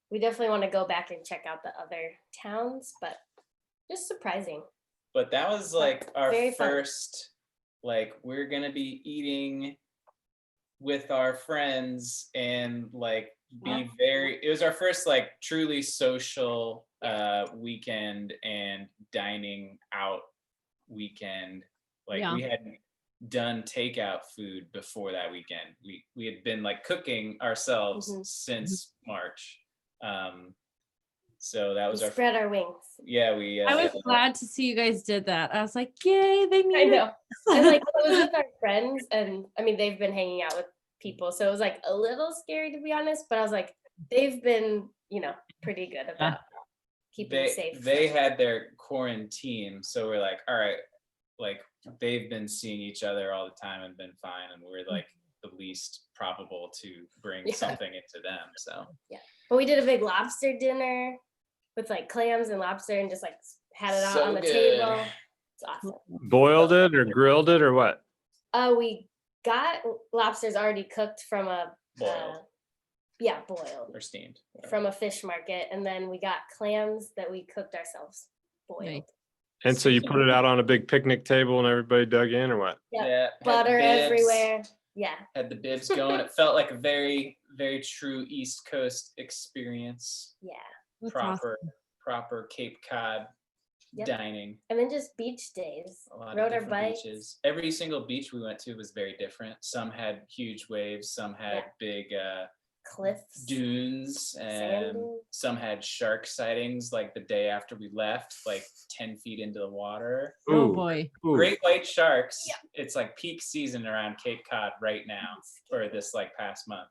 A: we definitely want to go back and check out the other towns, but just surprising.
C: But that was like our first, like, we're going to be eating with our friends and like be it was our first like truly social weekend and dining out weekend. Like we hadn't done takeout food before that weekend. We had been like cooking ourselves since March. So that was
A: we spread our wings.
C: Yeah, we
B: I was glad to see you guys did that. I was like, yay, they made
A: I know. And like it was with our friends, and I mean they've been hanging out with people, so it was like a little scary to be honest, but I was like, they've been, you know, pretty good about keeping safe.
C: They had their quarantine, so we're like, all right, like they've been seeing each other all the time and been fine, and we're like the least probable to bring something into them. So
A: but we did a big lobster dinner with like clams and lobster, and just like had it out on the table. It's awesome.
D: Boiled it or grilled it or what?
A: We got lobsters already cooked from a boiled
C: or steamed
A: from a fish market, and then we got clams that we cooked ourselves boiled.
B: Nice.
D: And so you put it out on a big picnic table and everybody dug in or what?
A: Yeah, butter everywhere. Yeah,
C: had the bibs going. It felt like a very, very true East Coast experience.
A: Yeah,
C: proper Cape Cod dining.
A: And then just beach days. Rode our bikes.
C: Beaches. Every single beach we went to was very different. Some had huge waves. Some had big
A: cliffs,
C: dunes, and some had shark sightings like the day after we left, like 10 feet into the water.
B: Oh boy.
C: Great white sharks. It's like peak season around Cape Cod right now, or this like past month.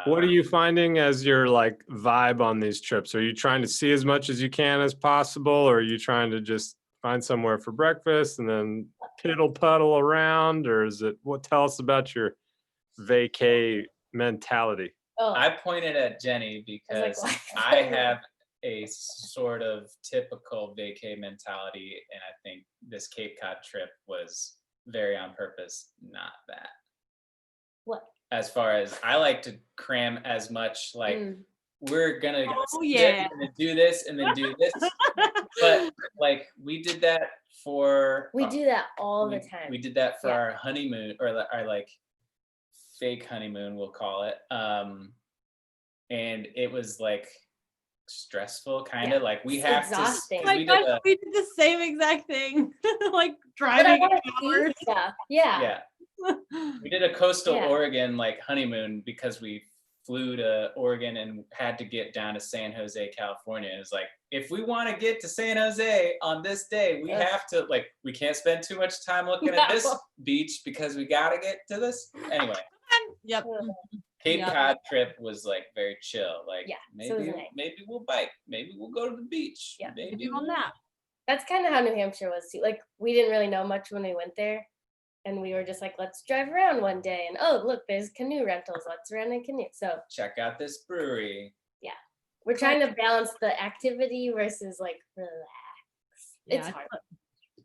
D: What are you finding as your like vibe on these trips? Are you trying to see as much as you can as possible, or are you trying to just find somewhere for breakfast and then piddle puddle around, or is it, what, tell us about your vacay mentality?
C: I pointed at Jenny because I have a sort of typical vacay mentality, and I think this Cape Cod trip was very on purpose not that.
A: What?
C: As far as I like to cram as much, like we're gonna do this and then do this, but like we did that for
A: we do that all the time.
C: We did that for our honeymoon, or our like fake honeymoon, we'll call it, and it was like stressful, kind of like we have
A: exhausting.
C: To.
B: Oh my gosh, we did the same exact thing, like driving hours.
A: Yeah.
C: We did a coastal Oregon like honeymoon because we flew to Oregon and had to get down to San Jose, California. And it was like, if we want to get to San Jose on this day, we have to, like, we can't spend too much time looking at this beach because we got to get to this. Anyway.
B: Yep.
C: Cape Cod trip was like very chill. Like
A: so it was
C: maybe
A: nice.
C: maybe we'll bike. Maybe we'll go to the beach.
A: Yeah.
C: Maybe
B: on that.
A: That's kind of how New Hampshire was too. Like we didn't really know much when we went there. And we were just like, let's drive around one day. And oh, look, there's canoe rentals. Let's rent a canoe. So
C: check out this brewery.
A: Yeah. We're trying to balance the activity versus like relax. It's hard.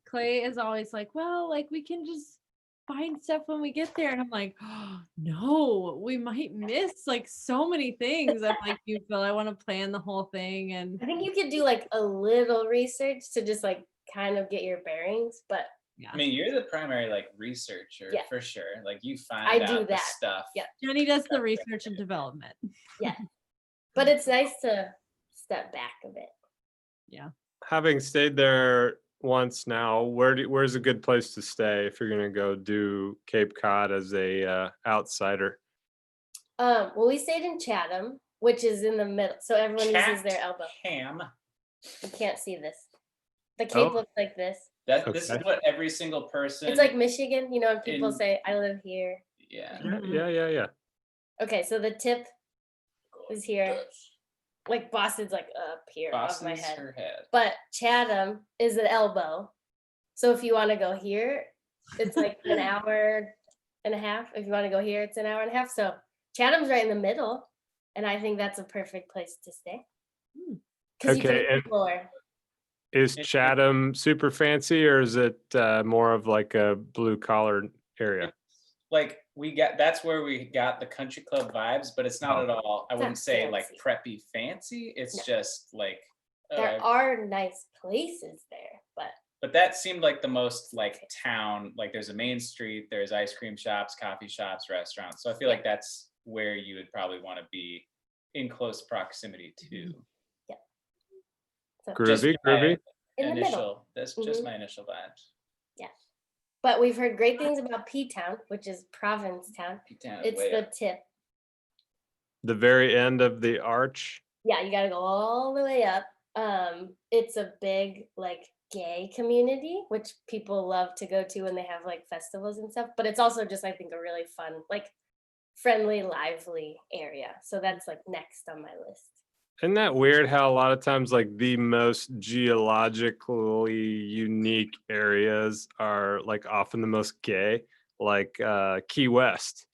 B: Clay is always like, well, like we can just find stuff when we get there. And I'm like, oh, no, we might miss like so many things. I'm like, you Phil, I want to plan the whole thing. And
A: I think you could do like a little research to just like kind of get your bearings, but
B: yeah.
C: I mean, you're the primary like researcher for sure. Like you find out the stuff.
A: Yeah.
B: Jenny does the research and development.
A: Yeah. But it's nice to step back a bit.
B: Yeah.
D: Having stayed there once now, where's a good place to stay if you're gonna go do Cape Cod as a outsider?
A: Well, we stayed in Chatham, which is in the middle, so everyone uses their elbow. You can't see this. The Cape looks like this.
C: This is what every single person.
A: It's like Michigan, you know, when people say, "I live here."
C: Yeah.
D: Yeah.
A: Okay, so the tip is here. Like Boston's like up here above my head.
C: Her head.
A: But Chatham is an elbow. So if you want to go here, it's like an hour and a half. If you want to go here, it's an hour and a half. So Chatham's right in the middle. And I think that's a perfect place to stay. Because you can explore.
D: Is Chatham super fancy or is it more of like a blue collar area?
C: Like that's where we got the country club vibes, but it's not at all. I wouldn't say fancy. Like preppy fancy. It's just like
A: there are nice places there,
C: but that seemed like the most like town. Like there's a main street, there's ice cream shops, coffee shops, restaurants. So I feel like that's where you would probably want to be in close proximity to.
A: Yeah. So
D: groovy.
A: In the middle.
C: That's just my initial vibes.
A: Yeah. But we've heard great things about P-Town, which is Provincetown.
C: P-Town
A: it's the tip.
D: The very end of the arch.
A: Yeah, you got to go all the way up. It's a big like gay community, which people love to go to when they have like festivals and stuff. But it's also just, I think, a really fun, like friendly, lively area. So that's like next on my list.
D: Isn't that weird how a lot of times like the most geologically unique areas are like often the most gay, like Key West.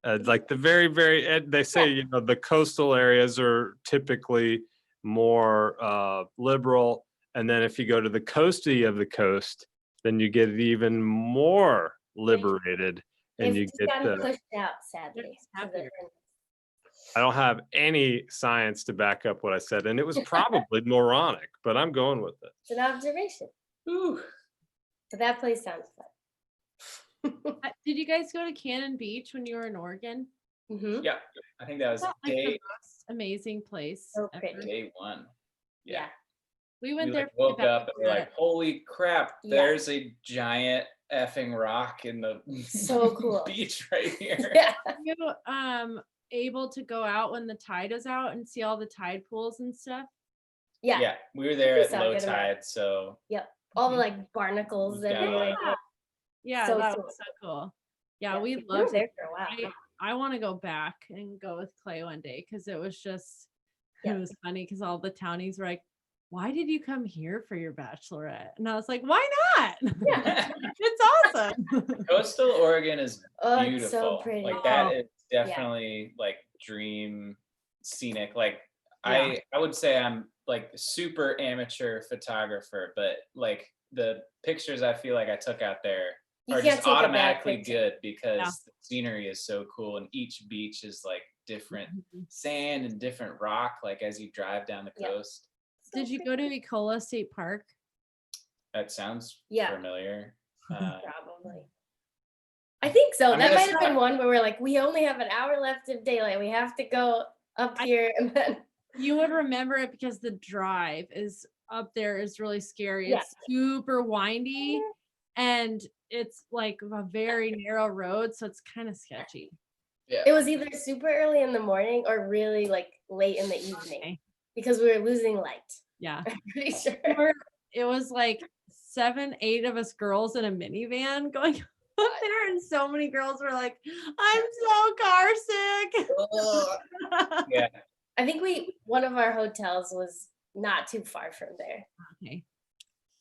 D: Like the very, very, they say, you know, the coastal areas are typically more liberal. And then if you go to the coasty of the coast, then you get even more liberated. And you get
A: pushed out, sadly.
D: I don't have any science to back up what I said, and it was probably moronic, but I'm going with it.
A: It's an observation.
C: Ooh.
A: But that place sounds fun.
B: Did you guys go to Cannon Beach when you were in Oregon?
A: Mm-hmm.
C: Yeah, I think that was
B: the most amazing place.
A: So pretty.
C: Day one. Yeah.
B: We went there.
C: Woke up and we're like, holy crap! There's a giant effing rock in the
A: so cool
C: beach right here.
A: Yeah.
B: You able to go out when the tide is out and see all the tide pools and stuff?
C: Yeah, we were there at low tide, so
A: all the like barnacles everywhere.
B: Yeah, so that was so cool. Yeah, we loved
A: there for a while.
B: I want to go back and go with Clay one day because it was just it was funny because all the townies were like, why did you come here for your bachelorette? And I was like, why not?
A: Yeah.
B: It's awesome.
C: Coastal Oregon is beautiful.
A: It's so pretty.
C: Like that is definitely like dream scenic. Like I would say I'm like super amateur photographer, but like the pictures I feel like I took out there are just automatically good because the scenery is so cool and each beach is like different sand and different rock like as you drive down the coast.
B: Did you go to Ecola State Park?
C: That sounds familiar.
A: Probably. I think so. That might have been one where we're like, we only have an hour left of daylight. We have to go up here and then.
B: You would remember it because the drive is up there is really scary. It's super windy and it's like a very narrow road, so it's kind of sketchy.
C: Yeah.
A: It was either super early in the morning or really like late in the evening because we were losing light.
B: Yeah.
A: I'm pretty sure.
B: It was like 7-8 of us girls in a minivan going there, and so many girls were like, I'm so car sick.
C: Yeah.
A: I think one of our hotels was not too far from there.
B: Okay.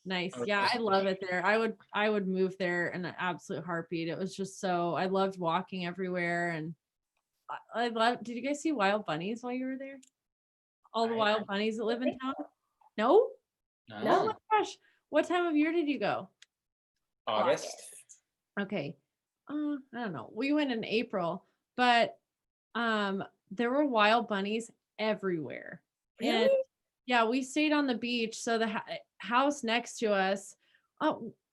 B: Nice. Yeah, I love it there. I would move there in an absolute heartbeat. It was just so, I loved walking everywhere, and I love, did you guys see wild bunnies while you were there? All the wild bunnies that live in town? No? Oh my gosh. What time of year did you go?
C: August.
B: Okay. I don't know. We went in April, but there were wild bunnies everywhere.
A: Really?
B: And yeah, we stayed on the beach. So the house next to us,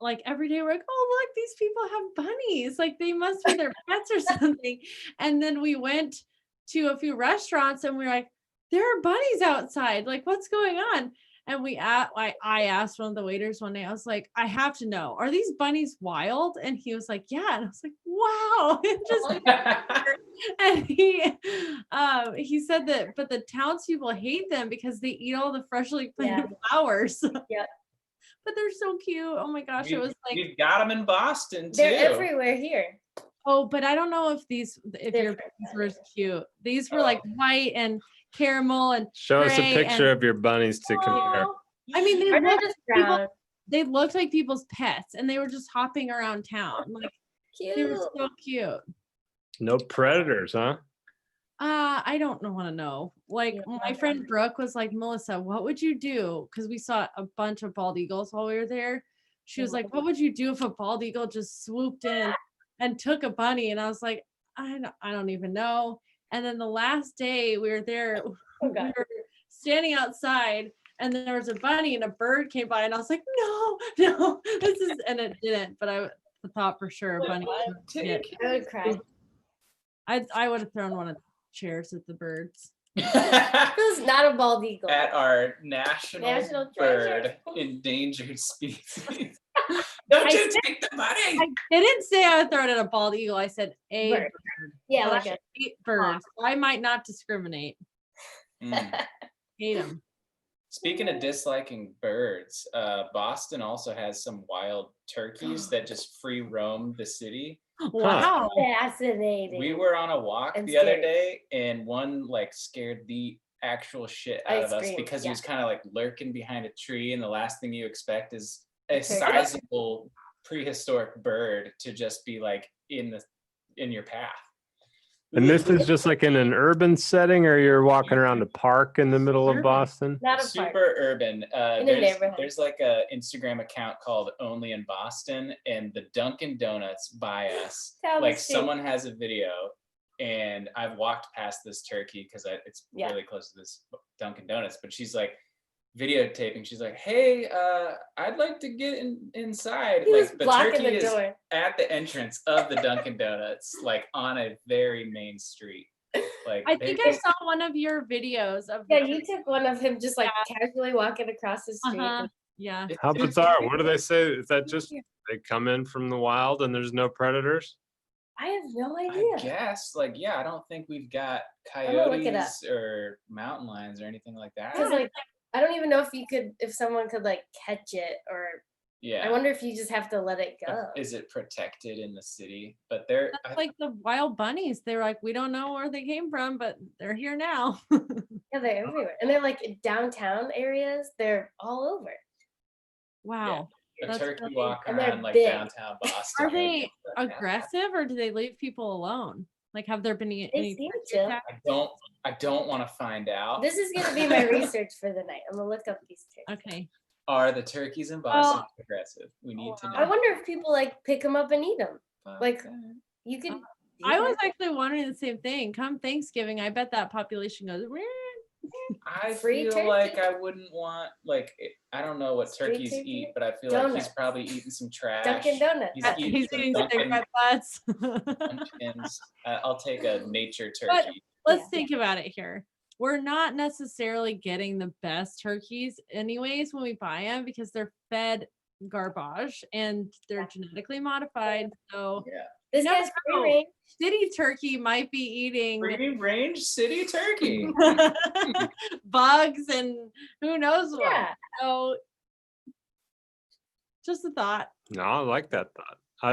B: like every day we're like, oh, look, these people have bunnies. Like they must be their pets or something. And then we went to a few restaurants and we're like, there are bunnies outside. Like, what's going on? And I asked one of the waiters one day, I was like, I have to know, are these bunnies wild? And he was like, yeah. And I was like, wow. And he said that, but the townspeople hate them because they eat all the freshly planted flowers.
A: Yeah.
B: But they're so cute. Oh my gosh. It was like,
C: we've got them in Boston too.
A: They're everywhere here.
B: Oh, but I don't know if your bunnies were cute. These were like white and caramel and
D: show us a picture of your bunnies to compare.
B: I mean, they
A: Brown.
B: looked like people's pets, and they were just hopping around town. Like
A: Cute.
B: they were so cute.
D: No predators, huh?
B: I don't want to know. Like my friend Brooke was like, Melissa, what would you do? Because we saw a bunch of bald eagles while we were there. She was like, what would you do if a bald eagle just swooped in and took a bunny? And I was like, I don't even know. And then the last day we were there, we were standing outside and there was a bunny and a bird came by and I was like, no, and it didn't, but I thought for sure a bunny would hit.
A: I would cry.
B: I would have thrown one of the chairs at the birds.
A: This is not a bald eagle.
C: At our national bird endangered species. Don't you take the money?
B: I didn't say I would throw it at a bald eagle. I said a bird.
A: Yeah,
B: like
A: like
B: birds. I might not discriminate. Hate them.
C: Speaking of disliking birds, Boston also has some wild turkeys that just free roam the city.
B: Wow.
A: Fascinating.
C: We were on a walk the other day and one like scared the actual shit out of us because he was kind of like lurking behind a tree, and the last thing you expect is a sizable prehistoric bird to just be like in your path.
D: And this is just like in an urban setting, or you're walking around a park in the middle of Boston?
A: Not a
C: super
A: park.
C: Urban. There's like a Instagram account called Only in Boston, and the Dunkin' Donuts by us. Like someone has a video, and I've walked past this turkey because it's really close to this Dunkin' Donuts, but she's like videotaping. She's like, hey, I'd like to get inside. Like the turkey is at the entrance of the Dunkin' Donuts, like on a very main street. Like
B: I think I saw one of your videos of
A: you took one of him just like casually walking across the street.
B: Yeah.
D: How bizarre. What do they say? Is that just they come in from the wild and there's no predators?
A: I have no idea.
C: I guess, like, I don't think we've got coyotes or mountain lions or anything like that.
A: Because like I don't even know if someone could like catch it, or I wonder if you just have to let it go.
C: Is it protected in the city? But
B: that's like the wild bunnies. They're like, we don't know where they came from, but they're here now.
A: Yeah, they're everywhere. And they're like in downtown areas. They're all over.
B: Wow.
C: A turkey walk around like downtown Boston.
B: Are they aggressive or do they leave people alone? Like, have there been any?
C: I don't want to find out.
A: This is going to be my research for the night. I'm going to look up these turkeys.
B: Okay.
C: Are the turkeys in Boston aggressive? We need to know.
A: I wonder if people like pick them up and eat them. Like you could.
B: I was actually wondering the same thing. Come Thanksgiving, I bet that population goes.
C: I feel like I wouldn't want, like, I don't know what turkeys eat, but I feel like he's probably eating some trash.
A: Dunkin' Donuts.
B: He's eating cigarette butts.
C: I'll take a nature turkey.
B: But let's think about it here. We're not necessarily getting the best turkeys anyways when we buy them because they're fed garbage and they're genetically modified. So
A: this guy's free range.
B: City turkey might be eating
C: free range city turkey
B: bugs and who knows what.
A: Yeah.
B: So just a thought.
D: No, I like that thought. I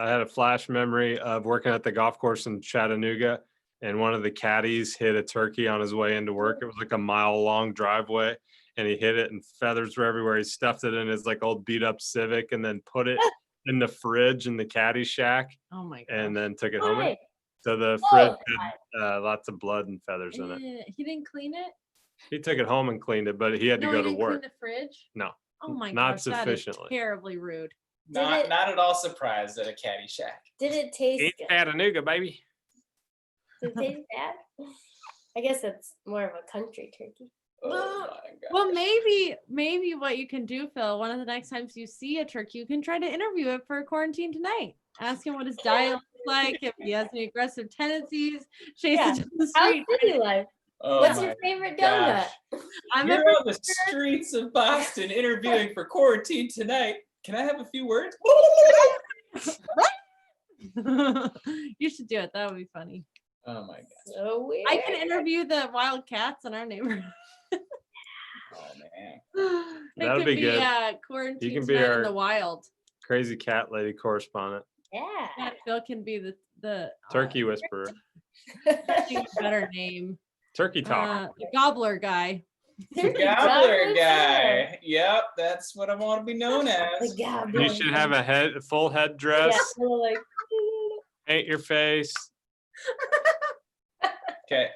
D: had a flash memory of working at the golf course in Chattanooga, and one of the caddies hit a turkey on his way into work. It was like a mile-long driveway, and he hit it, and feathers were everywhere. He stuffed it in his like old beat-up Civic, and then put it in the fridge in the caddy shack,
B: Oh my god.
D: and then took it home.
A: Why?
D: So the
A: Oh,
D: fridge had lots of blood and feathers in it.
B: He didn't clean it?
D: He took it home and cleaned it, but he had to
B: No,
D: go
B: he
D: to
B: didn't clean
D: work.
B: the fridge?
D: No,
B: Oh my
D: not
B: gosh, that is
D: sufficiently.
B: terribly rude.
C: Not
A: it-
C: not at all surprised at a caddy shack.
A: Did it taste
D: Eat
A: good?
D: Chattanooga, baby.
A: Did it taste bad? I guess it's more of a country turkey.
C: Oh my god.
B: Well, maybe what you can do, Phil, one of the next times you see a turkey, you can try to interview it for Quarantine Tonight. Ask him what his diet looks like, if he has any aggressive tendencies, chase
A: Yeah.
B: it down the
A: How's
B: street.
A: city life?
C: Oh
A: What's
C: my
A: your favorite
C: gosh.
A: donut?
B: I'm
C: You're
B: a
C: on the streets of Boston interviewing for Quarantine Tonight. Can I have a few words?
B: You should do it. That would be funny.
C: Oh my god.
A: So weird.
B: I can interview the wild cats in our neighborhood.
C: Oh man.
B: They
D: That'd
B: could
D: be good.
B: Quarantine
D: can be
B: Tonight in
D: our-
B: the wild.
D: Crazy cat lady correspondent,
A: Yeah.
B: Yeah, Phil can be the
D: turkey whisperer,
B: I think a better name.
D: turkey talk.
B: The gobbler guy.
C: The gobbler guy. Yep, that's what I want to be known
A: The
C: as.
A: gobbler.
D: You should have a full headdress,
A: Yeah, like,
D: paint your face.
C: Okay.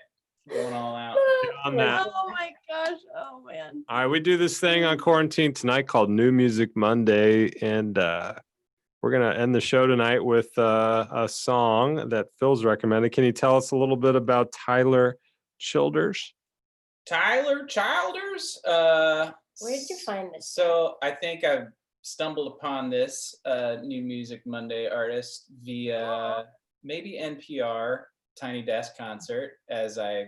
C: Going all out.
D: On that.
B: Oh my gosh. Oh man.
D: All right, we do this thing on Quarantine Tonight called New Music Monday, and we're gonna end the show tonight with a song that Phil's recommended. Can you tell us a little bit about Tyler Childers?
C: Tyler Childers.
A: Where'd you find this?
C: So I think I've stumbled upon this New Music Monday artist via maybe NPR Tiny Desk Concert, as I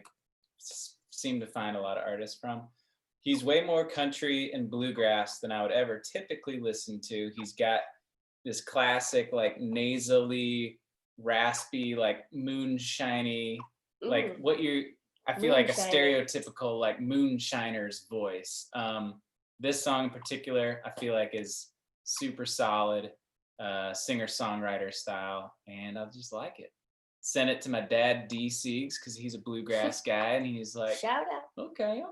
C: seem to find a lot of artists from. He's way more country and bluegrass than I would ever typically listen to. He's got this classic, like nasally, raspy, like moonshiny, like what I feel like a
A: Moonshiner.
C: stereotypical like moonshiner's voice. This song in particular, I feel like is super solid, singer-songwriter style, and I just like it. Sent it to my dad, D. Siegs, because he's a bluegrass guy, and he's like,
A: Shout out.
C: okay.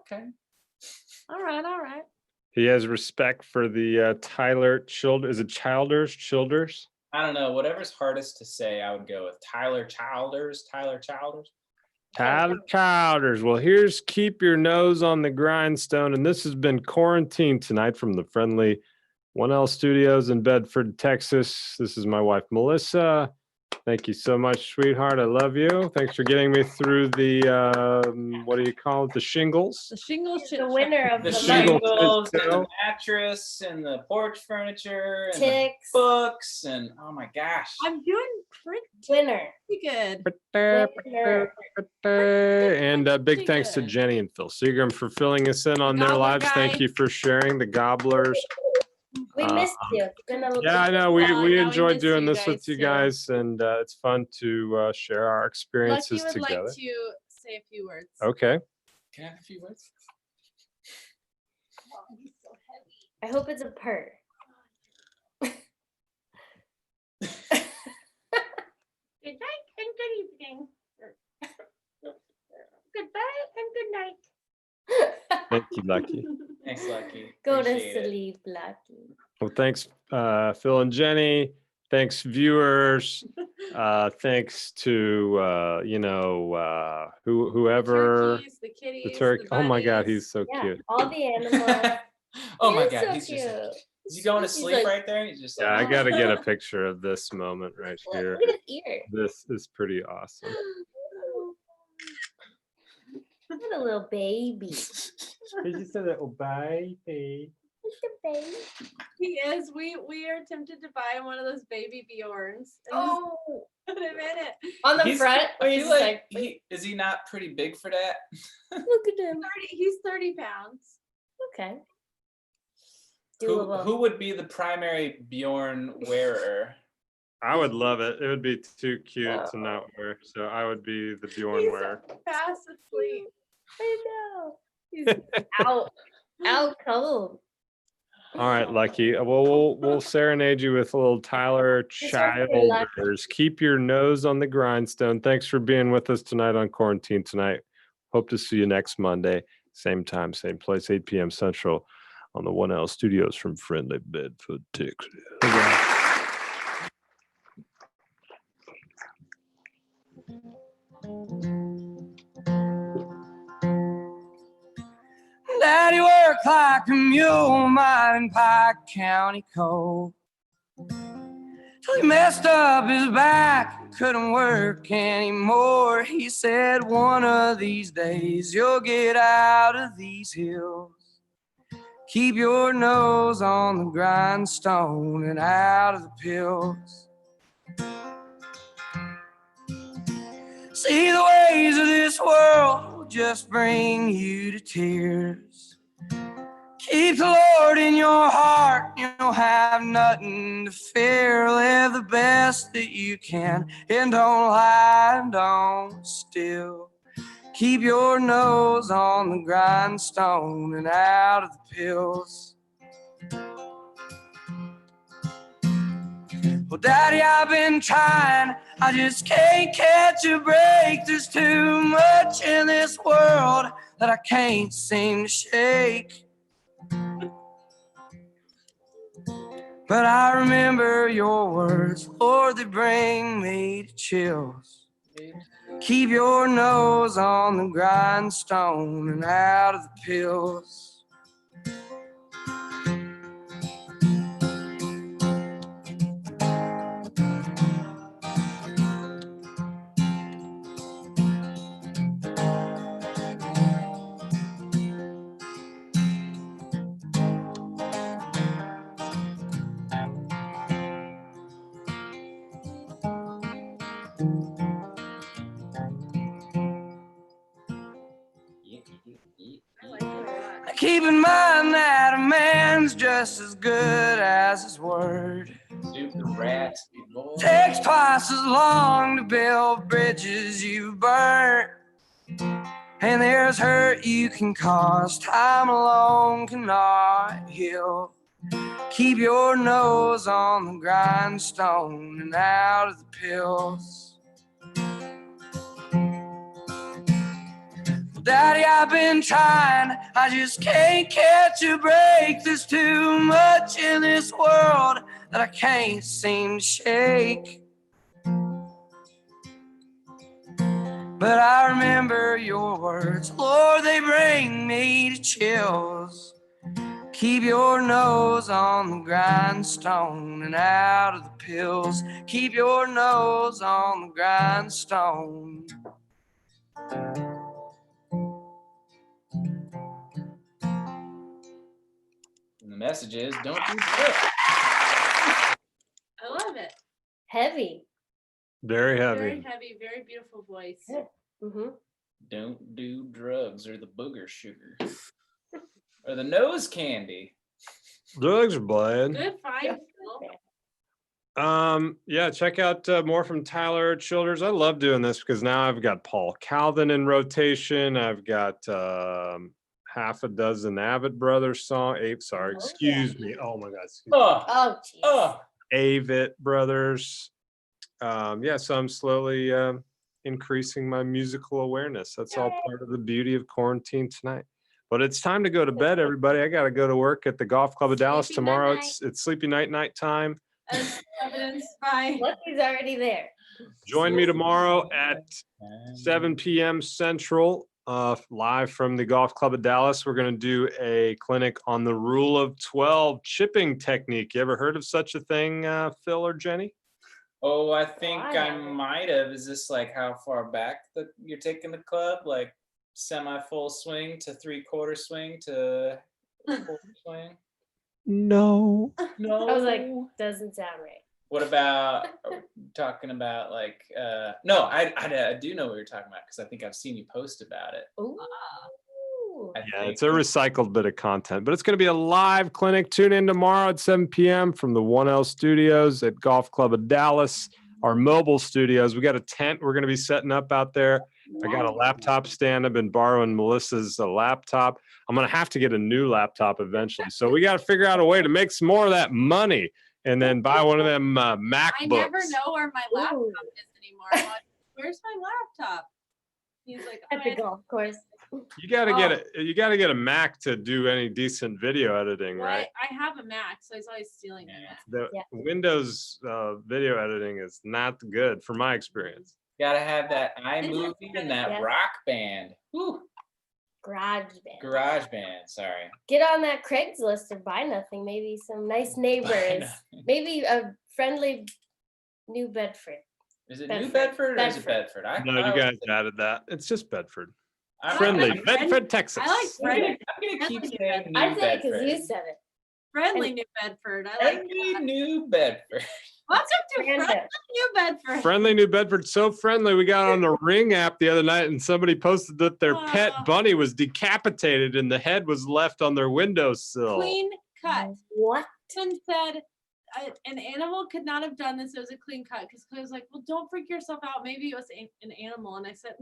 B: All right.
D: He has respect for the Tyler Childers. Is it Childers?
C: I don't know, whatever's hardest to say, I would go with Tyler Childers.
D: Tyler Childers. Well, here's Keep Your Nose on the Grindstone. And this has been Quarantine Tonight from the friendly 1L Studios in Bedford, Texas. This is my wife, Melissa. Thank you so much, sweetheart. I love you. Thanks for getting me through the, what do you call it? The shingles.
B: The shingles.
A: He's the winner of
C: The
A: the
D: Shingles
A: month.
C: shingles and
D: show.
C: the mattress and the porch furniture and the
A: Ticks.
C: books and oh my gosh.
B: I'm doing pretty
A: Winner.
B: good.
A: Winner.
D: And big thanks to Jenny and Phil Seagram for filling us in on their
B: Gobbler
D: lives.
B: guy.
D: Thank you for sharing the gobblers.
A: We missed you. It's been a
D: Yeah, I know.
B: Yeah,
D: We
B: yeah, we
D: enjoyed
B: miss
D: doing
B: you
D: this with
B: guys
D: you
B: too.
D: guys, and it's fun to share our
B: Lucky
D: experiences
B: would
D: together.
B: like to say a few words.
D: Okay.
C: Can I have a few words?
A: I hope it's a purr.
B: Good night and good evening. Goodbye and good night.
D: Thank you, Lucky.
C: Thanks, Lucky.
A: Go to
C: Appreciate it.
A: sleep, Lucky.
D: Well, thanks, Phil and Jenny. Thanks, viewers. Thanks to whoever.
B: Turkeys, the kitties,
D: The turkey. Oh my God,
B: bunnies.
D: he's so
A: Yeah,
D: cute.
A: all the animals.
C: Oh my
A: He is
C: god,
A: so
C: he's
A: cute.
C: just is he going to
A: He's
C: sleep
A: like-
C: right there? He's just like
D: Yeah, I got to get a picture of this moment right
A: Look,
D: here.
A: look at his ear.
D: This is pretty awesome.
A: What a little baby.
D: Did you say that? Oh, baby.
A: Look at the baby.
B: He is. We are tempted to buy him one of those baby Bjorns. And just
A: Oh,
B: put him in it.
A: on the
C: He's-
A: front,
C: I
A: where he's
C: feel
A: just
C: like
A: like,
C: is he not pretty big for that?
A: look at him.
B: He's 30 pounds.
A: Okay.
C: Who,
A: Doable.
C: who would be the primary Bjorn wearer?
D: I would love it. It would be too cute to not wear. So I would be the Bjorn
B: He's
D: wearer.
B: fast asleep.
A: I know. He's out cold.
D: All right, Lucky. Well, we'll serenade you with a little Tyler Childers. Keep your nose on the grindstone. Thanks for being with us tonight on Quarantine Tonight. Hope to see you next Monday, same time, same place, 8 p.m. Central on the 1L Studios from friendly Bedford, Texas.
E: Daddy worked like a mule mining Pike County coal till he messed up his back, couldn't work anymore. He said, one of these days you'll get out of these hills. Keep your nose on the grindstone and out of the pills. See, the ways of this world will just bring you to tears. Keep the Lord in your heart, you'll have nothing to fear. Live the best that you can and don't lie and don't steal. Keep your nose on the grindstone and out of the pills. Well, Daddy, I've been trying, I just can't catch a break. There's too much in this world that I can't seem to shake. But I remember your words, Lord, they bring me to chills. Keep your nose on the grindstone and out of the pills. Keep in mind that a man's just as good as his word. Takes twice as long to build bridges you've burnt. And there's hurt you can cause, time alone cannot heal. Keep your nose on the grindstone and out of the pills. Daddy, I've been trying, I just can't catch a break. There's too much in this world that I can't seem to shake. But I remember your words, Lord, they bring me to chills. Keep your nose on the grindstone and out of the pills. Keep your nose on the grindstone.
C: And the message is, don't do drugs.
B: I love it.
A: Heavy.
D: Very heavy.
B: Very heavy, very beautiful voice.
A: Mm-hmm.
C: Don't do drugs or the booger sugar or the nose candy.
D: Drugs are bad.
B: Good find.
D: Yeah, check out more from Tyler Childers. I love doing this because now I've got Paul Calvin in rotation. I've got half a dozen Avett Brothers excuse me. Oh my God.
A: Oh, geez.
D: Avett Brothers. Yeah, so I'm slowly increasing my musical awareness. That's all part of the beauty of Quarantine Tonight. But it's time to go to bed, everybody. I got to go to work at the Golf Club of Dallas tomorrow. It's sleepy night time.
B: Evidence. Bye.
A: Lucky's already there.
D: Join me tomorrow at 7 p.m. Central, live from the Golf Club of Dallas. We're going to do a clinic on the Rule of 12 chipping technique. You ever heard of such a thing, Phil or Jenny?
C: Oh, I think I might have. Is this like how far back that you're taking the club? Like semi-full swing to three-quarter swing to full swing?
D: No.
A: I was like, doesn't sound right.
C: What about talking about like, no, I do know what you're talking about because I think I've seen you post about it.
A: Ooh.
D: Yeah, it's a recycled bit of content, but it's going to be a live clinic. Tune in tomorrow at 7 p.m. from the 1L Studios at Golf Club of Dallas, our mobile studios. We got a tent we're going to be setting up out there. I got a laptop stand. I've been borrowing Melissa's laptop. I'm going to have to get a new laptop eventually. So we got to figure out a way to make some more of that money and then buy one of them MacBooks.
B: I never know where my laptop is anymore. I'm like, where's my laptop? He's like,
A: at the golf course.
D: You got to get it. You got to get a Mac to do any decent video editing,
B: well,
D: right?
B: I have a Mac, so he's always stealing it.
D: The Windows video editing is not good for my experience.
C: Gotta have that iMovie and that Rock Band. Whew. Garage band, sorry.
A: Get on that Craigslist or buy nothing. Maybe some nice neighbors. Maybe a friendly New Bedford.
C: Is it New Bedford or is it Bedford?
D: No, you guys added that. It's just Bedford.
C: I'm
D: Friendly, Bedford, Texas.
B: I like friendly.
C: I'm gonna keep saying New
A: I said it because
C: Bedford.
A: you said it.
B: Friendly New Bedford. I like that.
C: New Bedford.
B: Welcome to Friendly New Bedford.
D: Friendly New Bedford, so friendly. We got on the Ring app the other night and somebody posted that their pet bunny was decapitated and the head was left on their windowsill.
B: Clean cut.
A: What?
B: Someone said an animal could not have done this. It was a clean cut. Because Clay was like, well, don't freak yourself out. Maybe it was an animal. And I said,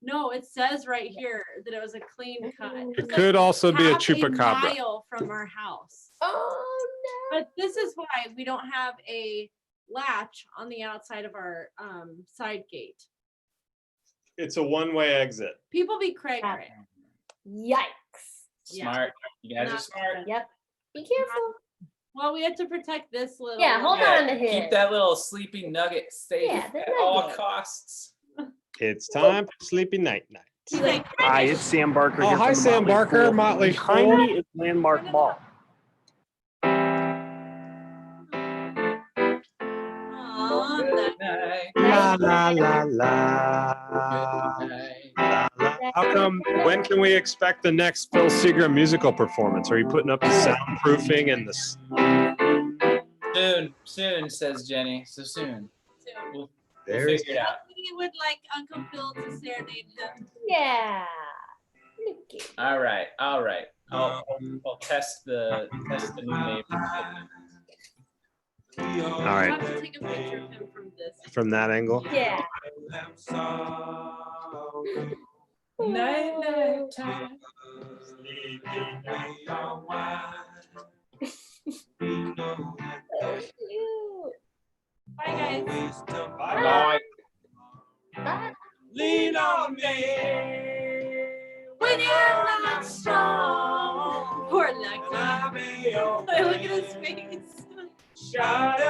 B: no, it says right here that it was a clean cut.
D: It could also be a
B: half
D: chupacabra.
B: A mile from our house.
A: Oh no!
B: But this is why we don't have a latch on the outside of our side gate.
D: It's a one-way exit.
B: People be cray.
A: Yikes!
C: Smart. You guys are smart.
A: Yep. Be careful.
B: Well, we have to protect this little.
A: Yeah, hold on to him.
C: Keep that little sleeping nugget safe at all costs.
D: It's time for sleepy night.
F: Hi, it's Sam Barker.
D: Oh,
F: here
D: hi,
F: from the
D: Sam Barker, Motley
F: Behind
D: Fool.
F: me is Landmark Mall.
D: La la la la. How come? When can we expect the next Phil Seagram musical performance? Are you putting up the soundproofing and the?
C: Soon, says Jenny. So soon. We'll
D: There's.
C: figure it out.
B: We would like Uncle Phil to serenade him.
A: Yeah.
C: All right. I'll test the new neighbor.
D: All
B: I
D: right.
B: have to take a picture of him from this.
D: From that angle.
A: Yeah.
C: Night time.
B: Bye, guys.
C: Bye.
A: Bye.
C: Lean on me
B: When you're not strong. Poor Lucky. Look at his face.
C: Shut